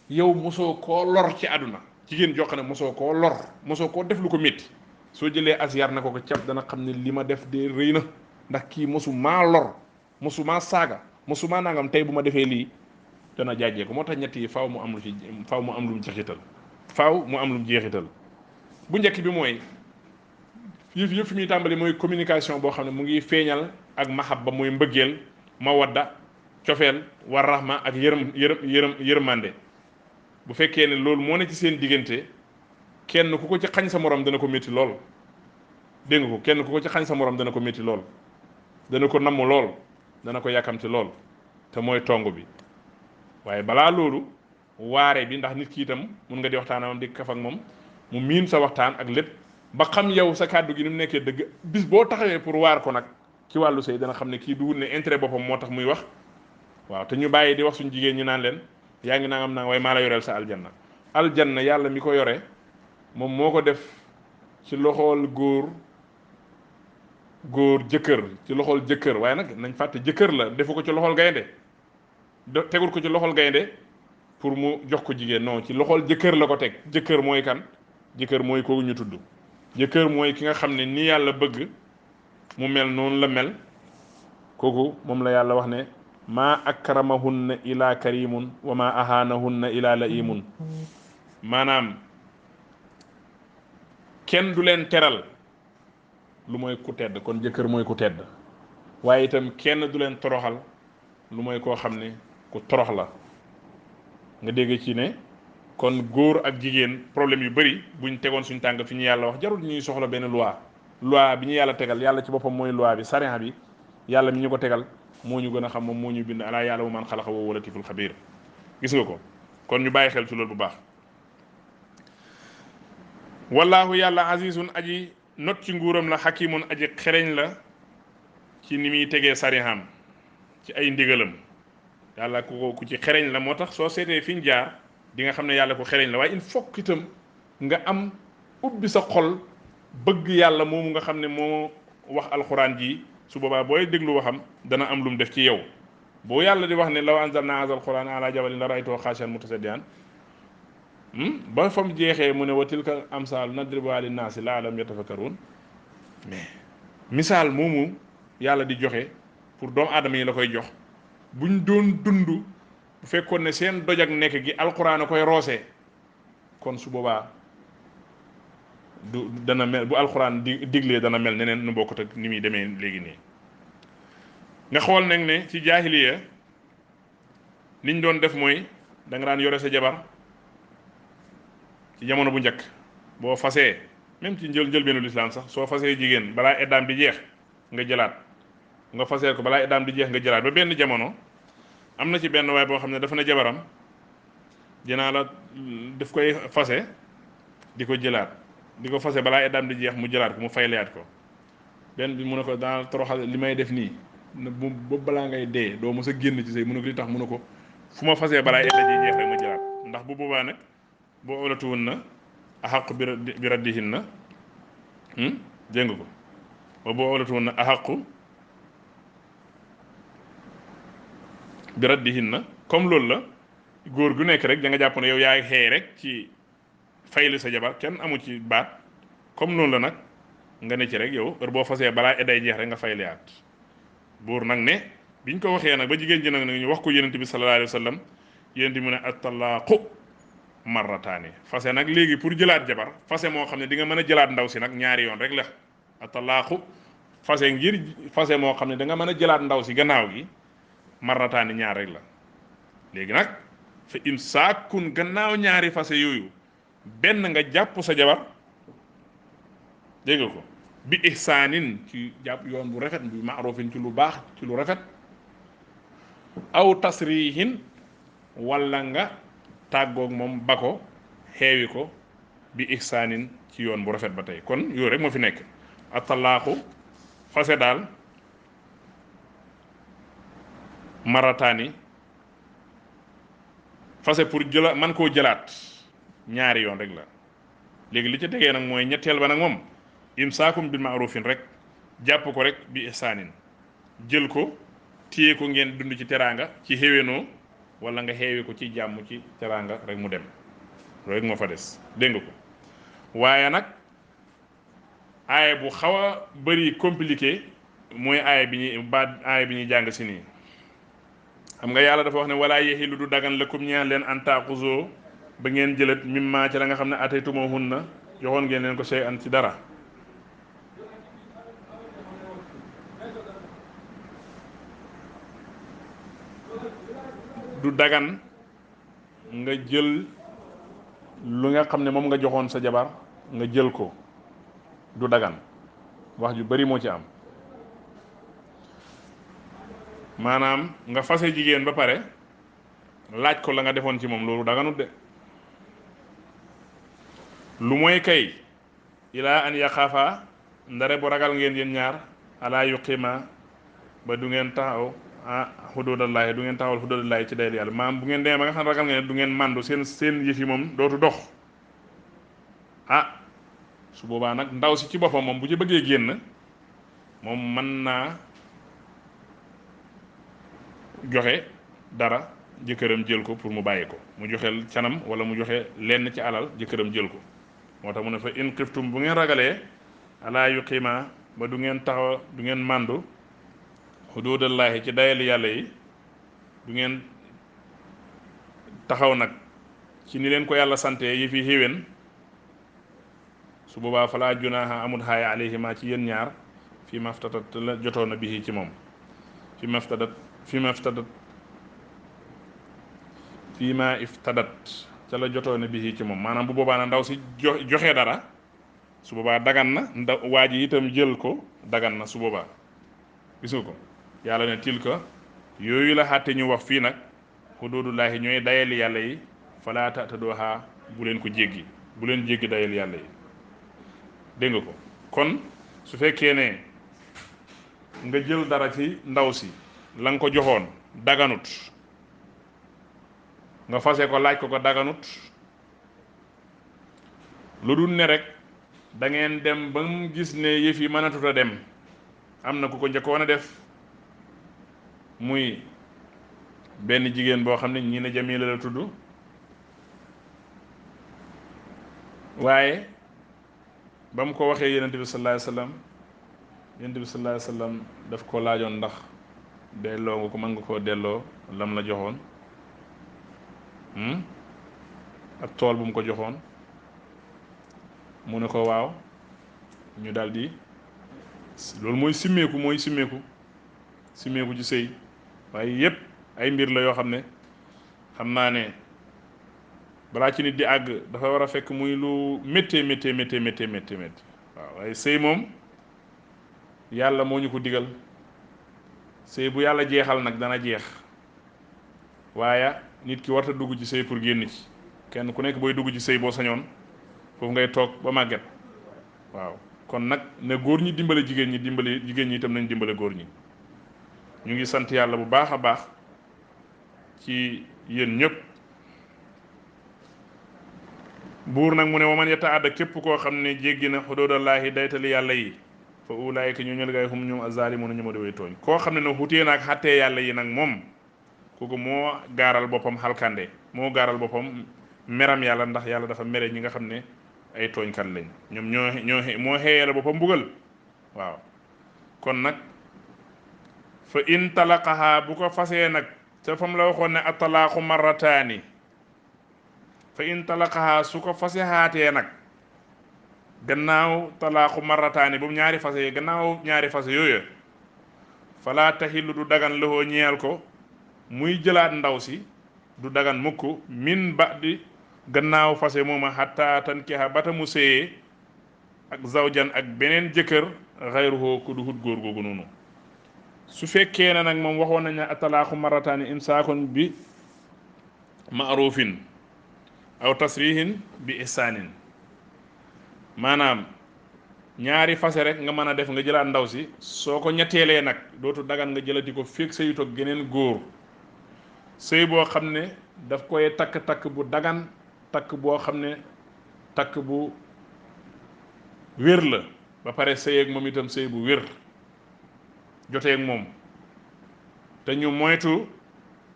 S1: yow mosoo koo lor ci àdduna jigéen jox ne mosoo koo lor mosoo koo def lu ko métti soo jëlee as yar na ko cap dana xam ne li ma def de rëy na ndax kii mosu maa lor mosu maa saaga mosu maa nangam tey bu ma defee lii dana jaajee ko moo tax ñett yi faaw mu am lu mu jeexital bu njëkk bi mooy yëf fi muy tàmbali mooy communication boo xam ne mu ngi feeñal ak mahabba mooy mbëggeel mawadda cofeel war rahma ak yërmande bu fekkee ne loolu moo ne ci seen diggante kenn ku ko ci xañ sa morom dana ko métti lool dégg nga ko kenn ku ko ci xañ sa morom dana ko métti lool dana ko namm lool dana ko yàkkamti lool te mooy tong bi waaye balaa loolu waare bi ndax nit ki itam mun nga di waxtaan ak moom di kaf ak moom mu miin sa waxtaan ak lépp ba xam yow sa kàddu gi ni mu nekkee dëgg bis boo taxawee pour waar ko nag ci wàllu sëy dana xam ne kii duwul ne intérêt boppam moo tax muy wax waaw te ñu bàyyi di wax suñu jigéen ñi naan leen yaa ngi nangam naan waaye maa la yoreel sa aljanna yàlla mi ko yore moom moo ko def ci loxool góor jëkkër waaye nag nañ fàtte jëkkër la defu ko ci loxol gaynde tegul ko ci loxol gaynde pour mu jox ko jigéen non ci loxol jëkkër la ko teg jëkkër mooy kan jëkkër mooy kooku ñu tudd jëkkër mooy ki nga xam ne ni yàlla bëgg mu mel noonu la mel kooku moom la yàlla wax ne maa akramahunna ila karimun wa ma ahanahunna ila laimun maanaam kenn du leen teral lu mooy ku tedd kon jëkkër mooy ku tedd waaye itam kenn du leen toroxal lu mooy koo xam ne ku torox la nga dégg ci ne kon góor ak jigéen problème yu bari buñ tegoon suñ tànk fi ñu yàlla wax jarul ñuy soxla benn loi bi ñu yàlla tegal yàlla ci boppam mooy loi bi sariya bi yàlla mi ñu ko tegal moo ñu gën a xam moom moo ñu bind alaa ya'lamu man xalaqa wa huwa latiful xabiir gis nga ko kon ñu bàyyi xel ci loolu bu baax wallaahu yàlla azizun aji not ci nguuram la xakimun aji xereñ la ci ni muy tegee sarihaam ci ay ndigalam yàlla ku ci xereñ la moo tax soo seetee fi ñu jaar di nga xam ne yàlla ko xereñ la waaye il faut itam nga am ubbi sa xol bëgg yàlla moomu nga xam ne moo wax alxuraan ji su boobaa booy déglu waxam dana am lu mu def ci yow boo yàlla di wax ne law anzalna haazal qur'aana ala jabalin la ra'aytahu xaashi'an mutasaddian ba fam jeexee mu ne wa tilka amsaal nadribuhaa linnaasi la'allahum yatafakkaruun mais misaal moomu yàlla di joxe pour doomu aadama yi la koy jox buñ doon dund bu fekkoon ne seen doj ak nekk gi alxuraan a koy roosee kon su boobaa du dana mel bu alxuraan diglee dana mel neneen nu bokkut ak ni muy demee léegi nii nga xool nag ne ci jaahiliya liñ doon def mooy da nga daan yore sa jabar ci jamono bu njëkk boo fasee même ci njëlbeenu lislaam sax soo fasee jigéen balaa eddaam di jeex nga jëlaat nga fasee ko balaa eddaam di jeex nga jëlaat ba benn jamono am na ci benn waay boo xam ne dafa na jabaram dinaa la daf koy fase di ko jëlaat di ko fase balaa eddaam di jeex mu jëlaat ko mu faylayaat ko benn bi mu ne ko daal toroxal li may def nii ba balaa ngay dee doo mos a génn ci say mu ne ko li tax mu ne ko fu ma fasee balaa edda ji jeex rek ma jëlaat ndax bu boobaa nag boo olatuwoon na axaqu bi raddihin na dégg nga ko ba boo olatuwoon na axaqu bi raddihin na comme loolu la góor gu nekk rek da nga jàpp ne yow yaa xëy rek ci fayli sa jabar kenn amu ci baat comme noonu la nag nga ne ci rek yow heure boo fasee balaa edday jeex rek nga fayliyaat buur nag ne biñ ko waxee nag ba jigéen ji nag ñu wax ko yonent bi sallallahu alayhi wa sallam yonent bi mu ne at-talaaqu marrataani fase nag léegi pour jëlaat jabar fase moo xam ne di nga mën a jëlaat ndaw si nag ñaari yoon rek la at-talaaqu fase ngir fase moo xam ne da nga mën a jëlaat ndaw si gannaaw gi marrataani ñaar rek la léegi nag fa imsaakun gannaaw ñaari fase yooyu benn nga jàpp sa jabar dégg nga ko bi ihsaanin ci jàpp yoon bu rafet bi maarufin ci lu baax ci lu rafet aw tasrihin walla nga tàggoog moom ba ko xeewi ko bi ihsaanin ci yoon bu rafet ba tey kon yooyu rek moo fi nekk atalaaxu fase daal marataani fase pour jëla man koo jëlaat ñaari yoon rek la léegi li ci tegee nag mooy ñetteel ba nag moom imsaakum bil maarufin rek jàpp ko rek bi ihsaanin jël ko téye ko ngeen dund ci teraanga ci xéwénoo wala nga xeewi ko ci jàmm ci teraanga rek mu dem loolu rek moo fa des dégg nga ko waaye nag aaya bu xaw a bëri compliqué mooy aaya bi ñuy jàng si nii xam nga yàlla dafa wax ne wala yahilu du dagan lakum ñaan leen an taaxuzoo ba ngeen jëlat mimma ci la nga xam ne ataytumuhunna joxoon ngeen leen ko shay'an ci dara du dagan nga jël lu nga xam ne moom nga joxoon sa jabar nga jël ko du dagan wax ju bari moo ci am maanaam nga fase jigéen ba pare laaj ko la nga defoon ci moom loolu daganut de lu mooy kay ilaa an yaxaafa ndare bu ragal ngeen yéen ñaar alaa yuqima ba du ngeen taxaw xuduudallaahi du ngeen taxawal xuduudallaahi ci dayal yàlla maam bu ngeen demee ba nga xam ne ragal ngeen du ngeen màndu seen yëf yi moom dootu dox su boobaa nag ndaw si ci boppam moom bu ci bëggee génn moom mën naa joxe dara jëkkëram jël ko pour mu bàyyi ko mu joxe canam wala mu joxe lenn ci alal jëkkëram jël ko moo tax mu ne fa in xiftum bu ngeen ragalee alaa yuqiima ba du ngeen taxaw du ngeen màndu xuduudallaahi ci dayali yàlla yi du ngeen taxaw nag ci ni leen ko yàlla sante yi fi xéwén su boobaa falaa junaaha amul xaaya alayhima ci yéen ñaar fi maftadat la jotoon na bihi ci moom fi maftadat fi maftadat fii ma iftadat ca la jotoon na bihi ci moom maanaam bu boobaa na ndaw si joxe dara su boobaa dagan na ndaw waa ji itam jël ko dagan na su boobaa gis nga ko yàlla ne tilka yooyu la xàtte ñu wax fii nag xuduudullaahi ñooy dayali yàlla yi falaa ta'taduuhaa bu leen ko jéggi bu leen jéggi dayali yàlla yi dégg nga ko kon su fekkee ne nga jël dara ci ndaw si la nga ko joxoon daganut nga fase ko laaj ko ko daganut lu dul ne rek da ngeen dem ba mu gis ne yëf yi mënatut a dem am na ku ko njëkkoon a def muy benn jigéen boo xam ne ñii ne Jamila la tudd waaye ba mu ko waxee yonent bi sallallahu alayhi wasallam yonent bi sallallahu alayhi wasallam daf ko laajoon ndax delloo nga ko mën nga koo delloo lam la joxoon ak tool bu mu ko joxoon mu ne ko waaw ñu daldi loolu mooy simmeeku ci sëy waaye yépp ay mbir la yoo xam ne xam naa ne balaa ci nit di àgg dafa war a fekk muy lu méttee waaw waaye sëy moom yàlla moo ñu ko digal sëy bu yàlla jeexal nag dana jeex waaye nit ki warta dugg ci sëy pour génn ci kenn ku nekk booy dugg ci sëy boo sañoon foofu ngay toog ba màgget waaw kon nag ne góor ñi dimbale jigéen ñi itam nañ dimbale góor ñi ñu ngi sant yàlla bu baax a baax ci yéen ñëpp buur nag mu ne waman yataadda képp koo xam ne jéggi na xuduudallaahi daytali yàlla yi fa ulaayika ñu ñël gay hum ñoom azzaalimuuna ñu ma di way tooñ koo xam ne nag xutee naag xàttee yàlla yi nag moom kooku moo gaaral boppam xalkande moo gaaral boppam meram yàlla ndax yàlla dafa mere ñi nga xam ne ay tooñkat lañ ñoom moo xeeyal boppam mbugal waaw kon nag fa in talaqaha bu ko fasee nag te fam la waxoon ne atalaaxu marrataani fa in talaqaha su ko fase haatee nag gannaaw talaaxu marrataani bu ñaari fase yi gannaaw ñaari fase yooyu fala taxillu du dagan loxoo ñeel ko muy jëlaat ndaw si du dagan mukk min ba'di gannaaw fase mooma xatta tankiha bata mu séyee ak zawjan ak beneen jëkkër xayruhu ku du hut góor googu noonu su fekkee ne nag moom waxoon nañ ne atalaaxu marrataani imsaakun bi ma'rufin aw tasrihin bi ihsaanin maanaam ñaari fase rek nga mën a def nga jëlaat ndaw si soo ko ñetteelee nag dootu dagan nga jëlati ko fekk sëyut ak geneen góor sëy boo xam ne daf koy takk bu dagan takk boo xam ne takk bu wér la ba pare sëy ak moom itam sëy bu wér jotee ak moom te ñu moytu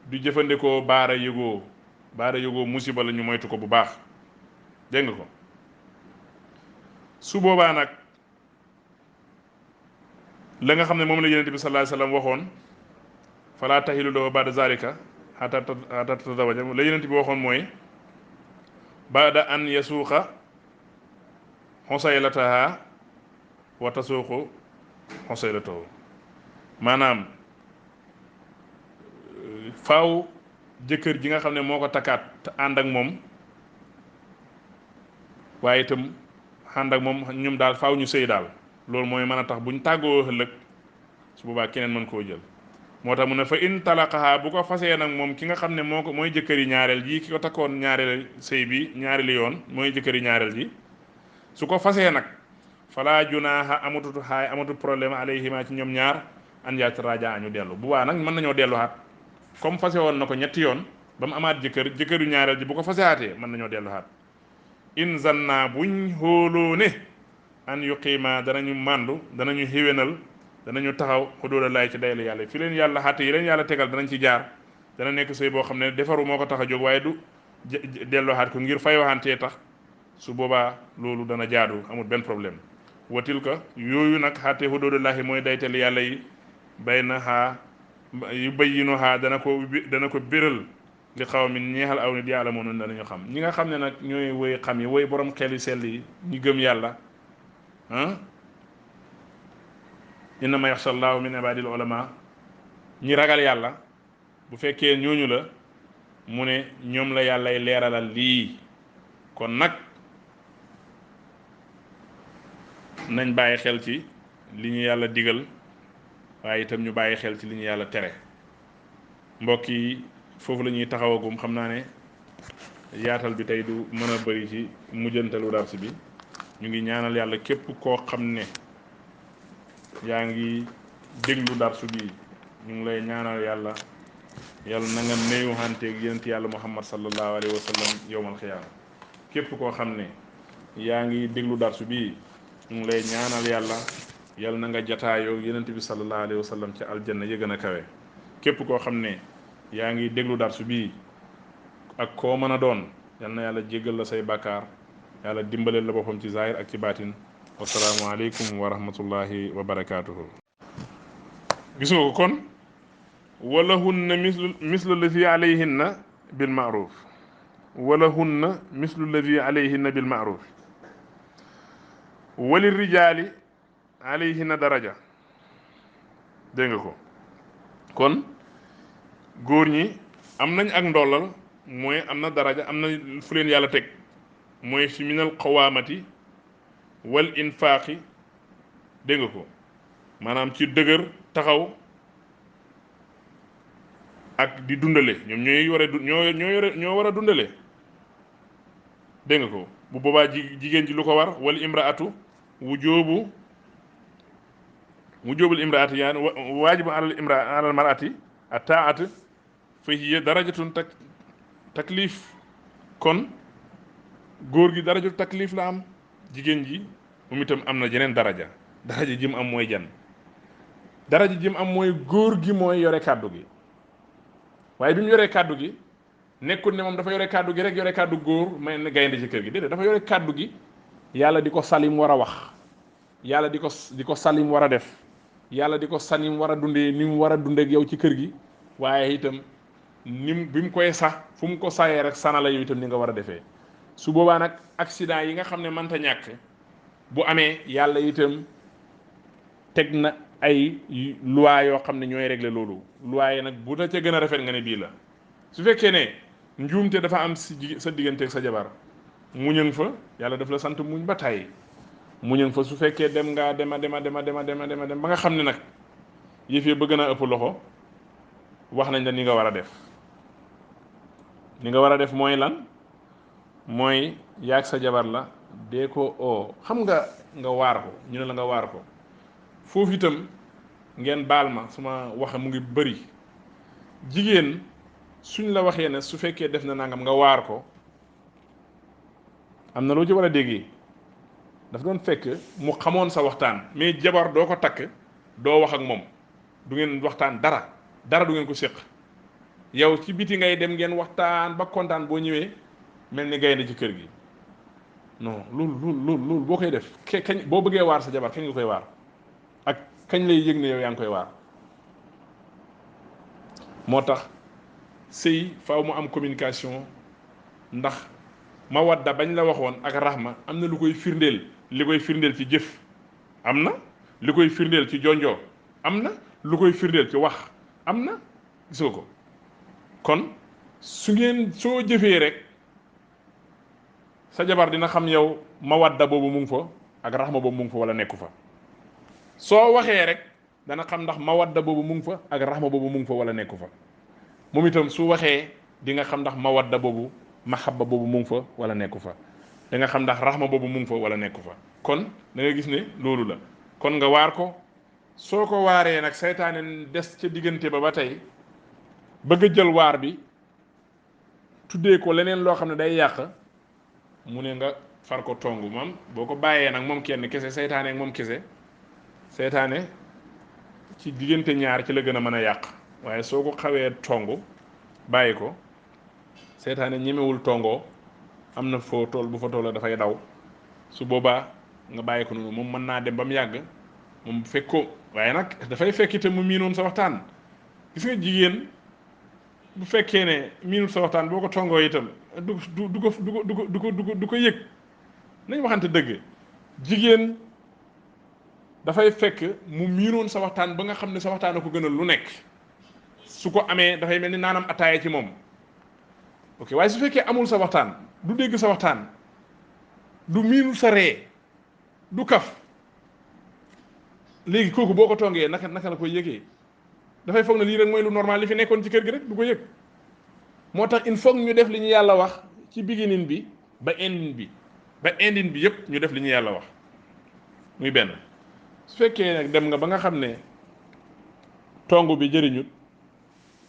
S1: du jëfandikoo baara yëgoo musiba la ñu moytu ko bu baax dégg nga ko su boobaa nag la nga xam ne moom la yonent bi sallallahu alayhi wasallam waxoon fala tahilu lahu ba'da zalika hatta tatazawaja la yonent bi waxoon mooy ba'da an yasuuqa xusaylataha wa tasuuqu xusaylatahu maanaam faaw jëkkër ji nga xam ne moo ko takkaat te ànd ak moom waaye itam ànd ak moom ñoom daal faaw ñu sëy daal loolu mooy mën a tax buñ tàggoo ëllëg su boobaa keneen mën koo jël moo tax mu ne fa in talaqaha bu ko fasee nag moom ki nga xam ne moo ko mooy jëkkëri ñaareel ji ki ko takkoon ñaareel sëy bi ñaareeli yoon mooy jëkkëri ñaareel ji su ko fasee nag fala junaaha amatut xaay amatut problème alayhima ci ñoom ñaar an yataraaja ñu dellu bu baa nag mën nañoo delluwaat comme fase woon na ko ñetti yoon ba mu amaat jëkkëru ñaareel ji bu ko fasehaatee mën nañoo delluwaat in zanna buñ hóoloo ne an yuqiima danañu màndu danañu xiwénal danañu taxaw xuduudallaahi ci daylu yàlla fi leen yàlla xàtte yi leen yàlla tegal danañ ci jaar dana nekk sëy boo xam ne defaru moo ko tax a jóg waaye du delluwaat ko ngir fay waxantee tax su boobaa loolu dana jaadu amul benn problème watil ka yooyu nag xaate xuduudullahi mooy daytal yàlla yi bay na xaa yu bayyinu xaa dana ko béral li xaw mi ñeexal aw nit yàlla moo noonu danañu xam ñi nga xam ne nag ñooy woy xam yi woy borom xel yi sell yi ñi gëm yàlla ah innama yaxsha llaahu min ibadil ulama ñi ragal yàlla bu fekkee ñooñu la mu ne ñoom la yàllay leeralal lii kon nag nañ bàyyi xel ci li ñu yàlla digal waaye itam ñu bàyyi xel ci li ñu yàlla tere mbokk yi foofu la ñuy taxawagum xam naa ne yaatal bi tey du mën a bëri ci mujjantalu dars bi ñu ngi ñaanal yàlla képp koo xam ne yaa ngi déglu darsu bi ñu ngi lay ñaanal yàlla na nga néew xanteeg yonent yàlla muhammad sallallahu alayhi wa sallam yowmal xiyaama képp koo xam ne yaa ngi déglu darsu bi ñu ngi lay ñaanal yàlla na nga jataayoo yonent bi sallallahu alayhi wa sallam ci aljanna ya gën a kawe képp koo xam ne yaa ngi déglu darsu bii ak koo mën a doon yal na yàlla jéggal la say bàkkaar yàlla dimbaleel la boppam ci zahir ak ci baatin wasalaamu aleykum wa rahmatullahi wa barakaatuhu gis nga ko kon walahunna mislu lazi alayhinna bil maaruf walahunna mislu lazi alayhinna bil maaruf wali rijaali alayhinna daraja dégg nga ko kon góor ñi am nañ ak ndollal mooy am na daraja am na fu leen yàlla teg mooy fi minal qawaamati wal infaaqi dégg nga ko maanaam ci dëgër taxaw ak di dundale ñoom ñoo war a dundale dégg nga ko bu boobaa jigéen ji lu ko war wal imraatu wujuubul imraati yaani waajibu alal mar'ati at-taa'atu fa hiya darajatun taklif kon góor gi darajatu taklif la am jigéen ji moom itam am na jeneen daraja jim am mooy jan daraja jim am mooy góor gi mooy yore kàddu gi waaye bi mu yoree kàddu gi nekkul ne moom dafa yore kàddu gi rek yore kàddu góor may na gaynde ci kër gi déedéet dafa yore kàddu gi yàlla di ko salim war a wax yàlla di ko salim war a def yàlla di ko salim war a dundee ni mu war a dundee ak yow ci kër gi waaye itam bi mu koy sax fu mu ko sayee rek sana la yow itam ni nga war a defee su boobaa nag accident yi nga xam ne mënta ñàkk bu amee yàlla itam teg na ay loi yoo xam ne ñooy régler loolu loi yi nag bu la ca gën a rafet nga ne bii la su fekkee ne njuumte dafa am sa diggante ak sa jabar muñëng fa yàlla daf la sant muñ ba tàyyi muñëng fa su fekkee dem ngaa dema dem ba nga xam ne nag yëf yi bëgg naa ëpp loxo wax nañ la ni nga war a def ni nga war a def mooy lan mooy yaag sa jabar la dee ko oo xam nga waar ko ñu ne la nga waar ko foofu itam ngeen baal ma suma waxe mu ngi bëri jigéen suñ la waxee ne su fekkee def na nangam nga waar ko am na loo ci war a déggee daf doon fekk mu xamoon sa waxtaan mais jabar doo ko takk doo wax ak moom du ngeen waxtaan dara du ngeen ko séq yow ci biti ngay dem ngeen waxtaan ba kontaan boo ñëwee mel ni gaynde ci kër gi non loolu boo koy def kañ boo bëggee waar sa jabar kañ nga koy waar ak kañ lay yëg ne yow yaa ngi koy waar moo tax sëy faaw mu am communication ndax mawadda bañ la waxoon ak rahma am na lu koy firndeel li koy firndeel ci jëf am na li koy firndeel ci jonjoo am na lu koy firndeel ci wax am na gisoo ko kon soo jëfee rek sa jabar dina xam yow mawadda boobu mu ngi fa ak rahma boobu mu ngi fa wala nekku fa soo waxee rek dana xam ndax mawadda boobu mu ngi fa ak rahma boobu mu ngi fa wala nekku fa moom itam su waxee di nga xam ndax mawadda boobu mahabba boobu mu ngi fa wala nekku fa da nga xam ndax rahma boobu mu ngi fa wala nekku fa kon da nga gis ne loolu la kon nga waar ko soo ko waaree nag saytaane des ca diggante ba tey bëgg a jël waar bi tuddee ko leneen loo xam ne day yàq mu ne nga far ko tongu moom boo ko bàyyee nag moom kenn kese saytaane ak moom kese saytaane ci diggante ñaar ci la gën a mën a yàq waaye soo ko xawee tongu bàyyi ko saytaane ñemewul tongoo am na foo tool bu fa toll dafay daw su boobaa nga bàyyi ko noonu moom mën naa dem ba mu yàgg moom fekk ko waaye nag dafay fekk itam mu miinoon sa waxtaan gis nga jigéen bu fekkee ne miinul sa waxtaan boo ko tongoo itam du ko du ko yëg nañ waxante dëgg jigéen dafay fekk mu miinoon sa waxtaan ba nga xam ne sa waxtaan a ko gënal lu nekk su ko amee dafay mel ni naanam ataaya ci moom ok waaye su fekkee amul sa waxtaan du dégg sa waxtaan du miinul sa ree du kaf léegi kooku boo ko tongee naka la koy yëgee dafay foog na lii rek mooy lu normal li fi nekkoon ci kër gi rek du ko yëg moo tax il faut ñu def li ñu yàlla wax ci beginning bi ba ending bi yépp ñu def li ñu yàlla wax muy benn su fekkee nag dem nga ba nga xam ne tong bi jëriñut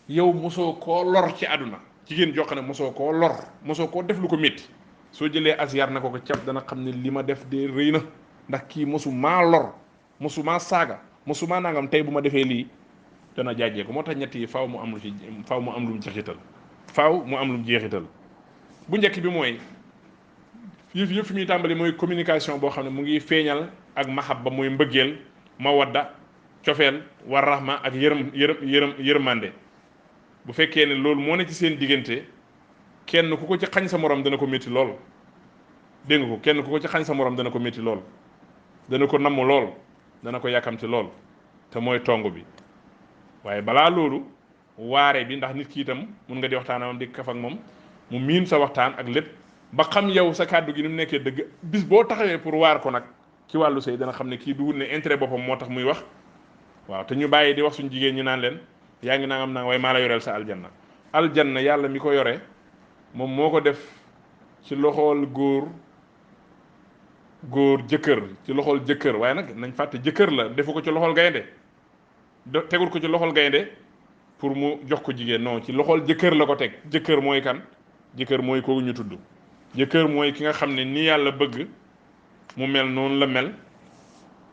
S1: yow mosoo koo lor ci àdduna jigéen jox ne mosoo koo lor mosoo koo def lu ko métti soo jëlee as yar na ko cap dana xam ne li ma def de rëy na ndax kii mosu maa lor mosu maa saaga mosu maa nangam tey bu ma defee lii dana jaajee ko moo tax ñett yi faaw mu am lu ci faaw mu am lu mu jeexital faaw mu am lu mu jeexital bu njëkk bi mooy yëpp fi muy tàmbali mooy communication boo xam ne mu ngi feeñal ak mahabba mooy mbëggeel mawadda cofeel war rahma ak yërmande bu fekkee ne loolu moo ne ci seen diggante kenn ku ko ci xañ sa morom dana ko métti lool dégg nga ko kenn ku ko ci xañ sa morom dana ko métti lool dana ko namm lool dana ko yàkkamti lool te mooy tong bi waaye balaa loolu waare bi ndax nit ki itam mun nga di waxtaan am di kaf ak moom mu miin sa waxtaan ak lépp ba xam yow sa kàddu gi ni mu nekkee dëgg bis boo taxawee pour waar ko nag ci wàllu sëy dana xam ne kii du wut ne intérêt boppam moo tax muy wax waaw te ñu bàyyi di wax suñu jigéen ñi naan leen yaa ngi nangam naa waaye maa la yoreel sa aljanna yàlla mi ko yore moom moo ko def ci loxool góor jëkkër ci loxool jëkkër waaye nag nañ fàtte jëkkër la defu ko ci loxool gaynde tegul ko ci loxool gaynde pour mu jox ko jigéen non ci loxool jëkkër la ko teg jëkkër mooy kan jëkkër mooy kooku ñu tudd jëkkër mooy ki nga xam ne ni yàlla bëgg mu mel noonu la mel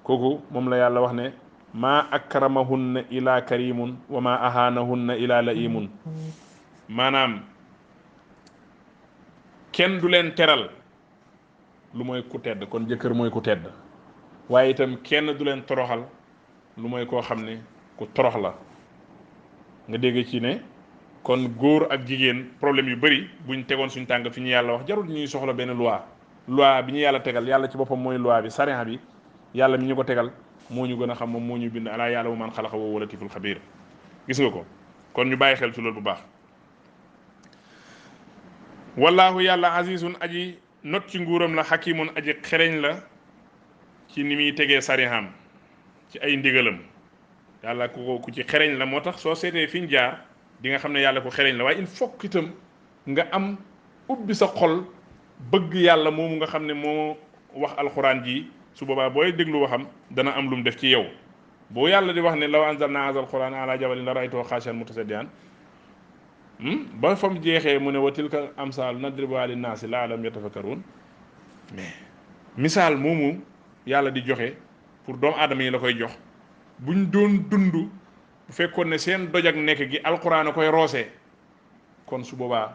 S1: kooku moom la yàlla wax ne maa akramahunna ila karimun wa ma ahanahunna ila laimun maanaam kenn du leen teral lu mooy ku tedd kon jëkkër mooy ku tedd waaye itam kenn du leen toroxal lu mooy koo xam ne ku torox la nga dégg ci ne kon góor ak jigéen problème yu bari buñ tegoon suñ tànk fi ñu yàlla wax jarul ñuy soxla benn loi bi ñu yàlla tegal yàlla ci boppam mooy loi bi sariya bi yàlla mi ñu ko tegal moo ñu gën a xam moom moo ñu bind alaa ya'lamu man xalaqa wa huwa latiful xabiir gis nga ko kon ñu bàyyi xel ci loolu bu baax wallaahu yàlla azizun aji not ci nguuram la xakimun aji xereñ la ci ni muy tegee sariham ci ay ndigalam yàlla ku ci xereñ la moo tax soo seetee fi ñu jaar di nga xam ne yàlla ku xereñ la waaye il faut que itam nga am ubbi sa xol bëgg yàlla moomu nga xam ne moo wax alxuraan ji su boobaa booy déglu waxam dana am lu mu def ci yow boo yàlla di wax ne law anzalna haazal qur'aan ala jabalin la ra'aytahu xaashi'an mutasaddi'an ba fa mu jeexee mu ne wa tilka amsaal nadribuhaa linnaasi la'allahum yatafakkaruun mais misaal moomu yàlla di joxe pour doomu aadama yi la koy jox buñ doon dund bu fekkoon ne seen doj ak nekk gi alquran a koy roose kon su boobaa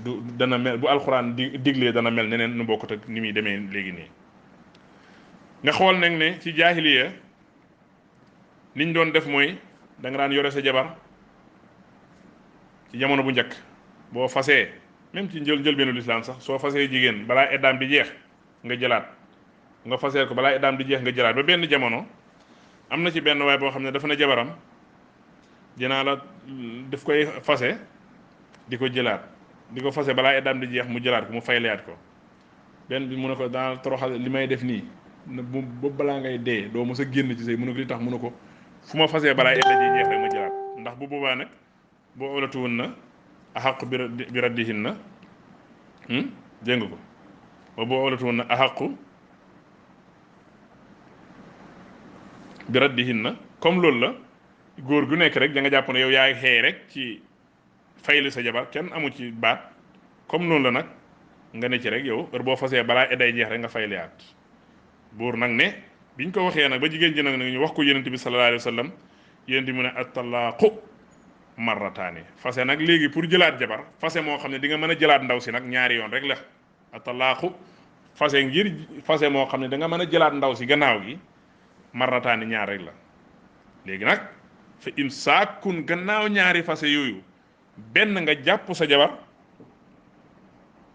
S1: du dana mel bu alquran diglee dana mel neneen nu bokkut ak ni muy demee léegi nii nga xool nag ne ci jaahiliya liñ doon def mooy da nga daan yore sa jabar ci jamono bu njëkk boo fasee même ci njëlbeenu lislaam sax soo fasee jigéen balaa eddaam di jeex nga jëlaat nga fasee ko balaa eddaam di jeex nga jëlaat ba benn jamono am na ci benn waay boo xam ne dafa na jabaram dinaa la daf koy fase di ko jëlaat di ko fase balaa eddaam di jeex mu jëlaat ko mu faylayaat ko benn bi mu ne ko daal toroxal li may def nii ba balaa ngay dee doo mos a génn ci say mu ne ko li tax mu ne ko fu ma fasee balaa edda ji jeex rek ma jëlaat ndax bu boobaa nag boo olatuwun na axaqu bi raddihin na dégg nga ko boo olatuwun na axaqu bi raddihin na comme loolu la góor gu nekk rek da nga jàpp ne yow yaay xëy rek ci fayli sa jabar kenn amu ci baat comme noonu la nag nga ne ci rek yow heure boo fasee balaa edday jeex rek nga fayliyaat buur nag ne biñ ko waxee nag ba jigéen ji nag ñu wax ko yonent bi sallallahu alayhi wa sallam yonent bi mu ne at-talaaqu marrataani fase nag léegi pour jëlaat jabar fase moo xam ne di nga mën a jëlaat ndaw si nag ñaari yoon rek la atalaaxu fase ngir fase moo xam ne da nga mën a jëlaat ndaw si gannaaw gi marrataani ñaar rek la léegi nag fa imsaakun gannaaw ñaari fase yooyu benn nga jàpp sa jabar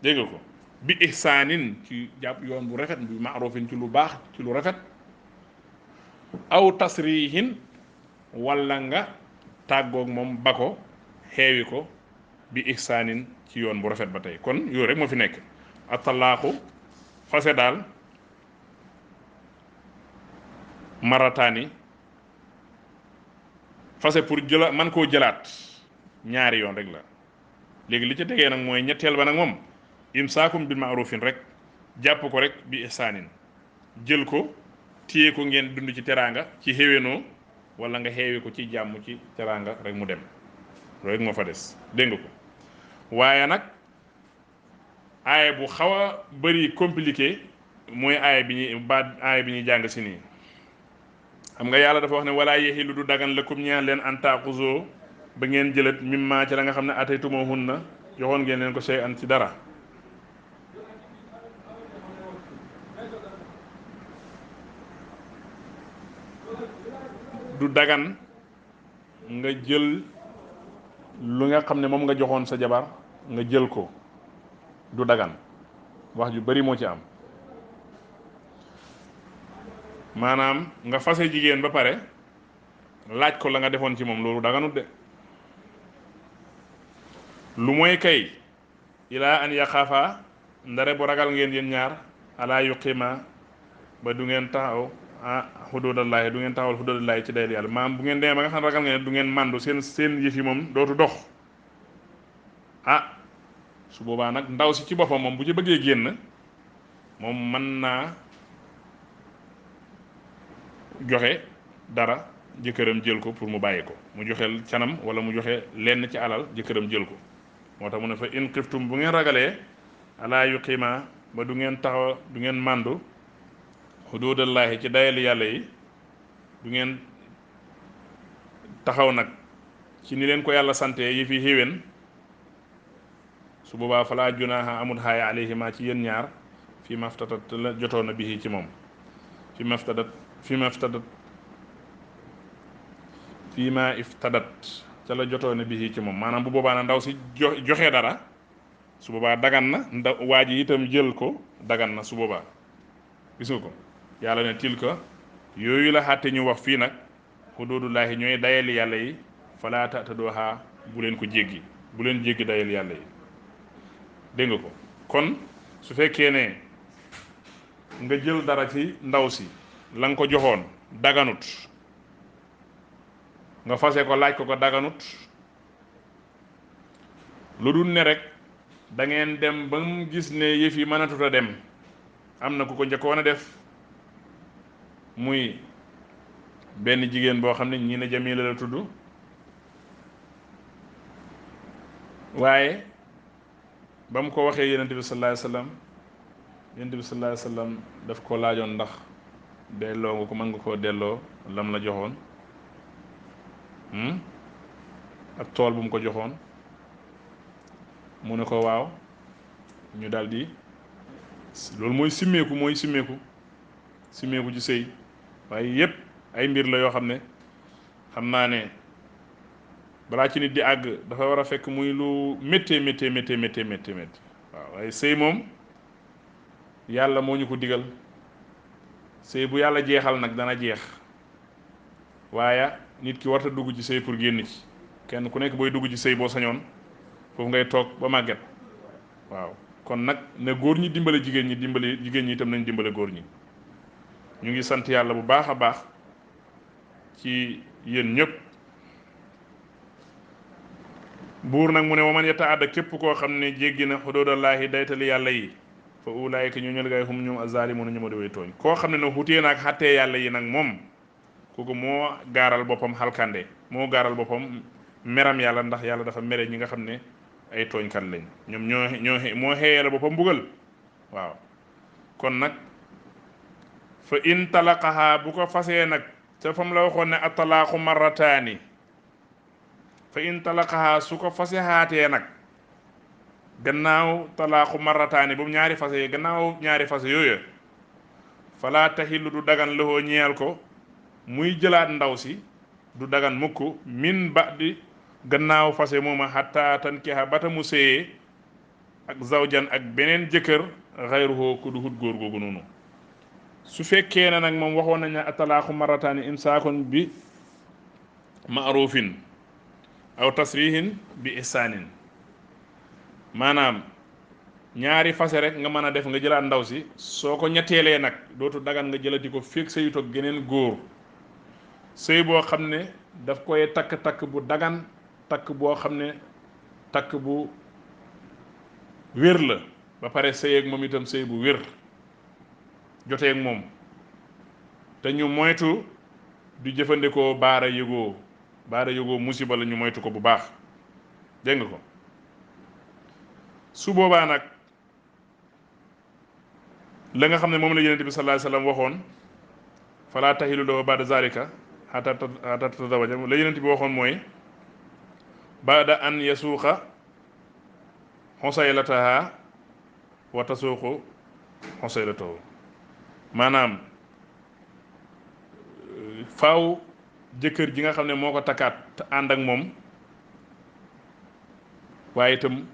S1: dégg nga ko bi ihsaanin ci jàpp yoon bu rafet bi maarufin ci lu baax ci lu rafet aw tasrihin walla nga tàggoog moom ba ko xeewi ko bi ihsaanin ci yoon bu rafet ba tey kon yooyu rek moo fi nekk atalaaxu fase daal marataani fase pour jëla man koo jëlaat ñaari yoon rek la léegi li ca tegee nag mooy ñetteel ba nag moom imsaakum bil maarufin rek jàpp ko rek bi ihsaanin jël ko téye ko ngeen dund ci teraanga ci xéwénoo wala nga xeewi ko ci jàmm ci teraanga rek mu dem loolu rek moo fa des dégg nga ko waaye nag aaya bu xaw a bëri compliqué mooy aaya bi ñuy jàng si nii xam nga yàlla dafa wax ne wala yahilu du dagan lakum ñaan leen an taaxuzoo ba ngeen jëlat mimma ci la nga xam ne ataytumuhunna joxoon ngeen leen ko sey an ci dara du dagan nga jël lu nga xam ne moom nga joxoon sa jabar nga jël ko du dagan wax ju bari moo ci am maanaam nga fase jigéen ba pare laaj ko la nga defoon ci moom loolu daganut de lu mooy kay ilaa an yaxaafa ndare bu ragal ngeen yéen ñaar alaa yuqima ba du ngeen taxaw xuduudallaahi du ngeen taxawal xuduudallaahi ci dayal yàlla maam bu ngeen demee ba nga xam ne ragal ngeen ne du ngeen màndu seen yëf yi moom dootu dox su boobaa nag ndaw si ci boppam moom bu ci bëggee génn moom mën naa joxe dara jëkkëram jël ko pour mu bàyyi ko mu joxe canam wala mu joxe lenn ci alal jëkkëram jël ko moo tax mu ne fa in xiftum bu ngeen ragalee alaa yuqima ba du ngeen taxaw du ngeen màndu xuduudallaahi ci dayali yàlla yi du ngeen taxaw nag ci ni leen ko yàlla sante yi fi xéwén su boobaa falaa junaaha amul xaaya alayhima ci yéen ñaar fii maftadat la jotoon na bihi ci moom fii ma iftadat ca la jotoon na bihi ci moom maanaam bu boobaa na ndaw si joxe dara su boobaa dagan na waa ji itam jël ko dagan na su boobaa gis nga ko yàlla ne tilka yooyu la xàtte ñu wax fii nag xuduudullaahi ñooy dayali yàlla yi falaa ta'taduuhaa bu leen ko jéggi bu leen jéggi dayali yàlla yi dégg nga ko kon su fekkee ne nga jël dara ci ndaw si la nga ko joxoon daganut nga fase ko laaj ko daganut lu dul ne rek da ngeen dem ba mu gis ne yëf yi mënatut a dem am na ku ko njëkkoon a def muy benn jigéen boo xam ne ñii ne Jamila la tudd waaye ba mu ko waxee yonent bi sallallahu alayhi wasallam yonent bi sallallahu alayhi wasallam daf ko laajoon ndax delloo nga ko mën nga koo delloo lam la joxoon ak tool bu mu ko joxoon mu ne ko waaw ñu daldi loolu mooy simmeeku ci sëy waaye yépp ay mbir la yoo xam ne xam naa ne balaa ci nit di àgg dafa war a fekk muy lu méttee waaw waaye sëy moom yàlla moo ñu ko digal sëy bu yàlla jeexal nag dana jeex waaye nit ki warta dugg ci sëy pour génn ci kenn ku nekk booy dugg ci sëy boo sañoon foofu ngay toog ba màgget waaw kon nag ne góor ñi dimbale jigéen ñi itam nañ dimbale góor ñi ñu ngi sant yàlla bu baax a baax ci yéen ñëpp buur nag mu ne waman yataadda képp koo xam ne jéggi na xuduudallaahi daytali yàlla yi fa ulaayika ñoo ñël gaay hum ñoom azzaalimuuna ñu ma dewee tooñ koo xam ne nag xutee naag xàttee yàlla yi nag moom kooku moo gaaral boppam xalkande moo gaaral boppam meram yàlla ndax yàlla dafa mere ñi nga xam ne ay tooñkat lañ ñoom moo xeeyee la boppam mbugal waaw kon nag fa in talaqaha bu ko fasee nag ca fam la waxoon ne atalaaxu marrataani fa in talaqaha su ko fase haatee nag gannaaw talaaxu marrataani bu ñaari fase gannaaw ñaari fase yooyu fala tahillu du dagan loxoo ñeel ko muy jëlaat ndaw si du dagan mukk min ba'di gannaaw fase mooma hatta tankiha bata mu séyee ak zawjan ak beneen jëkkër xayruhu ku du hut góor googu noonu su fekkee ne nag moom waxoon nañ ne atalaaxu marrataani imsaakun bi ma'rufin aw tasrihin bi ihsaanin maanaam ñaari fase rek nga mën a def nga jëlaat ndaw si soo ko ñetteelee nag dootu dagan nga jëlati ko fekk sëyut ak geneen góor sëy boo xam ne daf koy takk-takk bu dagan takk boo xam ne takk bu wér la ba pare sëy ak moom itam sëy bu wér jotee ak moom te ñu moytu du jëfandikoo baara yëgoo musiba la ñu moytu ko bu baax dégg nga ko su boobaa nag la nga xam ne moom la yonent bi sallallahu alayhi wasallam waxoon fala tahilu lahu ba'da zalika hatta tatazawaja la yonent bi waxoon mooy ba'da an yasuuqa xosaylataha wa tasuuqu xosaylatahu maanaam faaw jëkkër ji nga xam ne moo ko takkaat te ànd ak moom waaye itam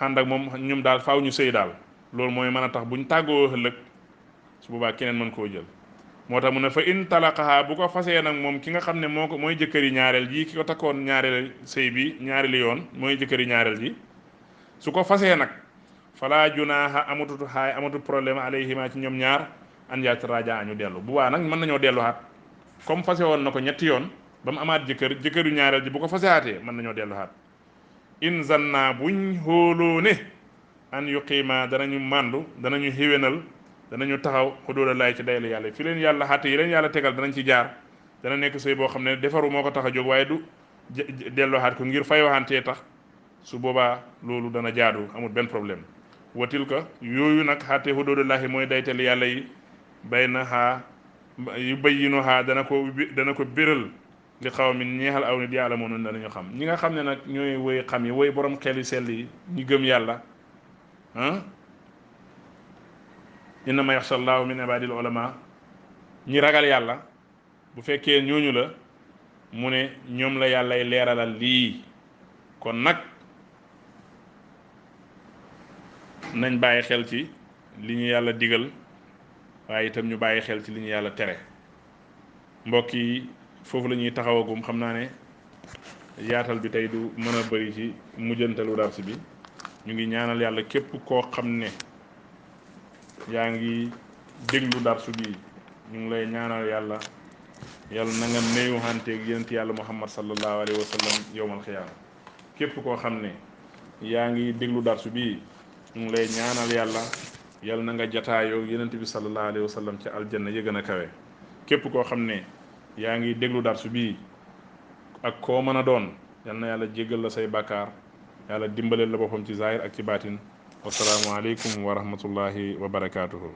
S1: ànd ak moom ñoom daal faaw ñu sëy daal loolu mooy mën a tax buñ tàggoo ëllëg su boobaa keneen mën koo jël moo tax mu ne fa in talaqaha bu ko fasee nag moom ki nga xam ne mooy jëkkëri ñaareel ji ki ko takkoon ñaareel sëy bi ñaareeli yoon mooy jëkkëri ñaareel ji su ko fasee nag fala junaaha amatut xaay amatut problème alayhima ci ñoom ñaar an yataraaja añu dellu bu baa nag mën nañoo delluwaat comme fase woon na ko ñetti yoon ba mu amaat jëkkëru ñaareel ji bu ko fasehaatee mën nañoo delluwaat in zanna buñ hóoloo ne an yuqiima danañu màndu danañu xiwénal danañu taxaw xuduuda laay ci daylu yàlla fi leen yàlla xàtte yi leen yàlla tegal danañ ci jaar dana nekk sëy boo xam ne defaru moo ko tax a jóg waaye du delluwaat ko ngir fay waxantee tax su boobaa loolu dana jaadu amul benn problème watil ka yooyu nag xàtte xuduudallaahi mooy daytal yàlla yi bay na xaa yu bayyinu xaa dana ko béral li xaw min ñeexal aw nit yàlla moom danañu xam ñi nga xam ne nag ñooy woy xam yi woy borom xel yi sell yi ñi gëm yàlla innama yaxsha llaahu min ibadil ulama ñi ragal yàlla bu fekkee ñooñu la mu ne ñoom la yàllay leeralal lii kon nag nañ bàyyi xel ci li ñu yàlla digal waaye itam ñu bàyyi xel ci li ñu yàlla tere mbokk yi foofu la ñuy taxawagum xam naa ne yaatal bi tey du mën a bëri ci mujjantalu dars bi ñu ngi ñaanal yàlla képp koo xam ne yaa ngi déglu darsu bi ñu ngi lay ñaanal yàlla na nga néew xanteeg yonent yàlla muhammad sallallahu alayhi wa sallam yowmal xiyaama képp koo xam ne yaa ngi déglu darsu bi ñu ngi lay ñaanal yàlla na nga jataayoo yonent bi sallallahu alayhi wa sallam ci aljanna ya gën a kawe képp koo xam ne yaa ngi déglu darsu bi ak koo mën a doon yal na yàlla jéggal la say bàkkaar yàlla dimbaleel la boppam ci zahir ak ci baatin wasalaamu aleykum wa rahmatullahi wa barakaatuhu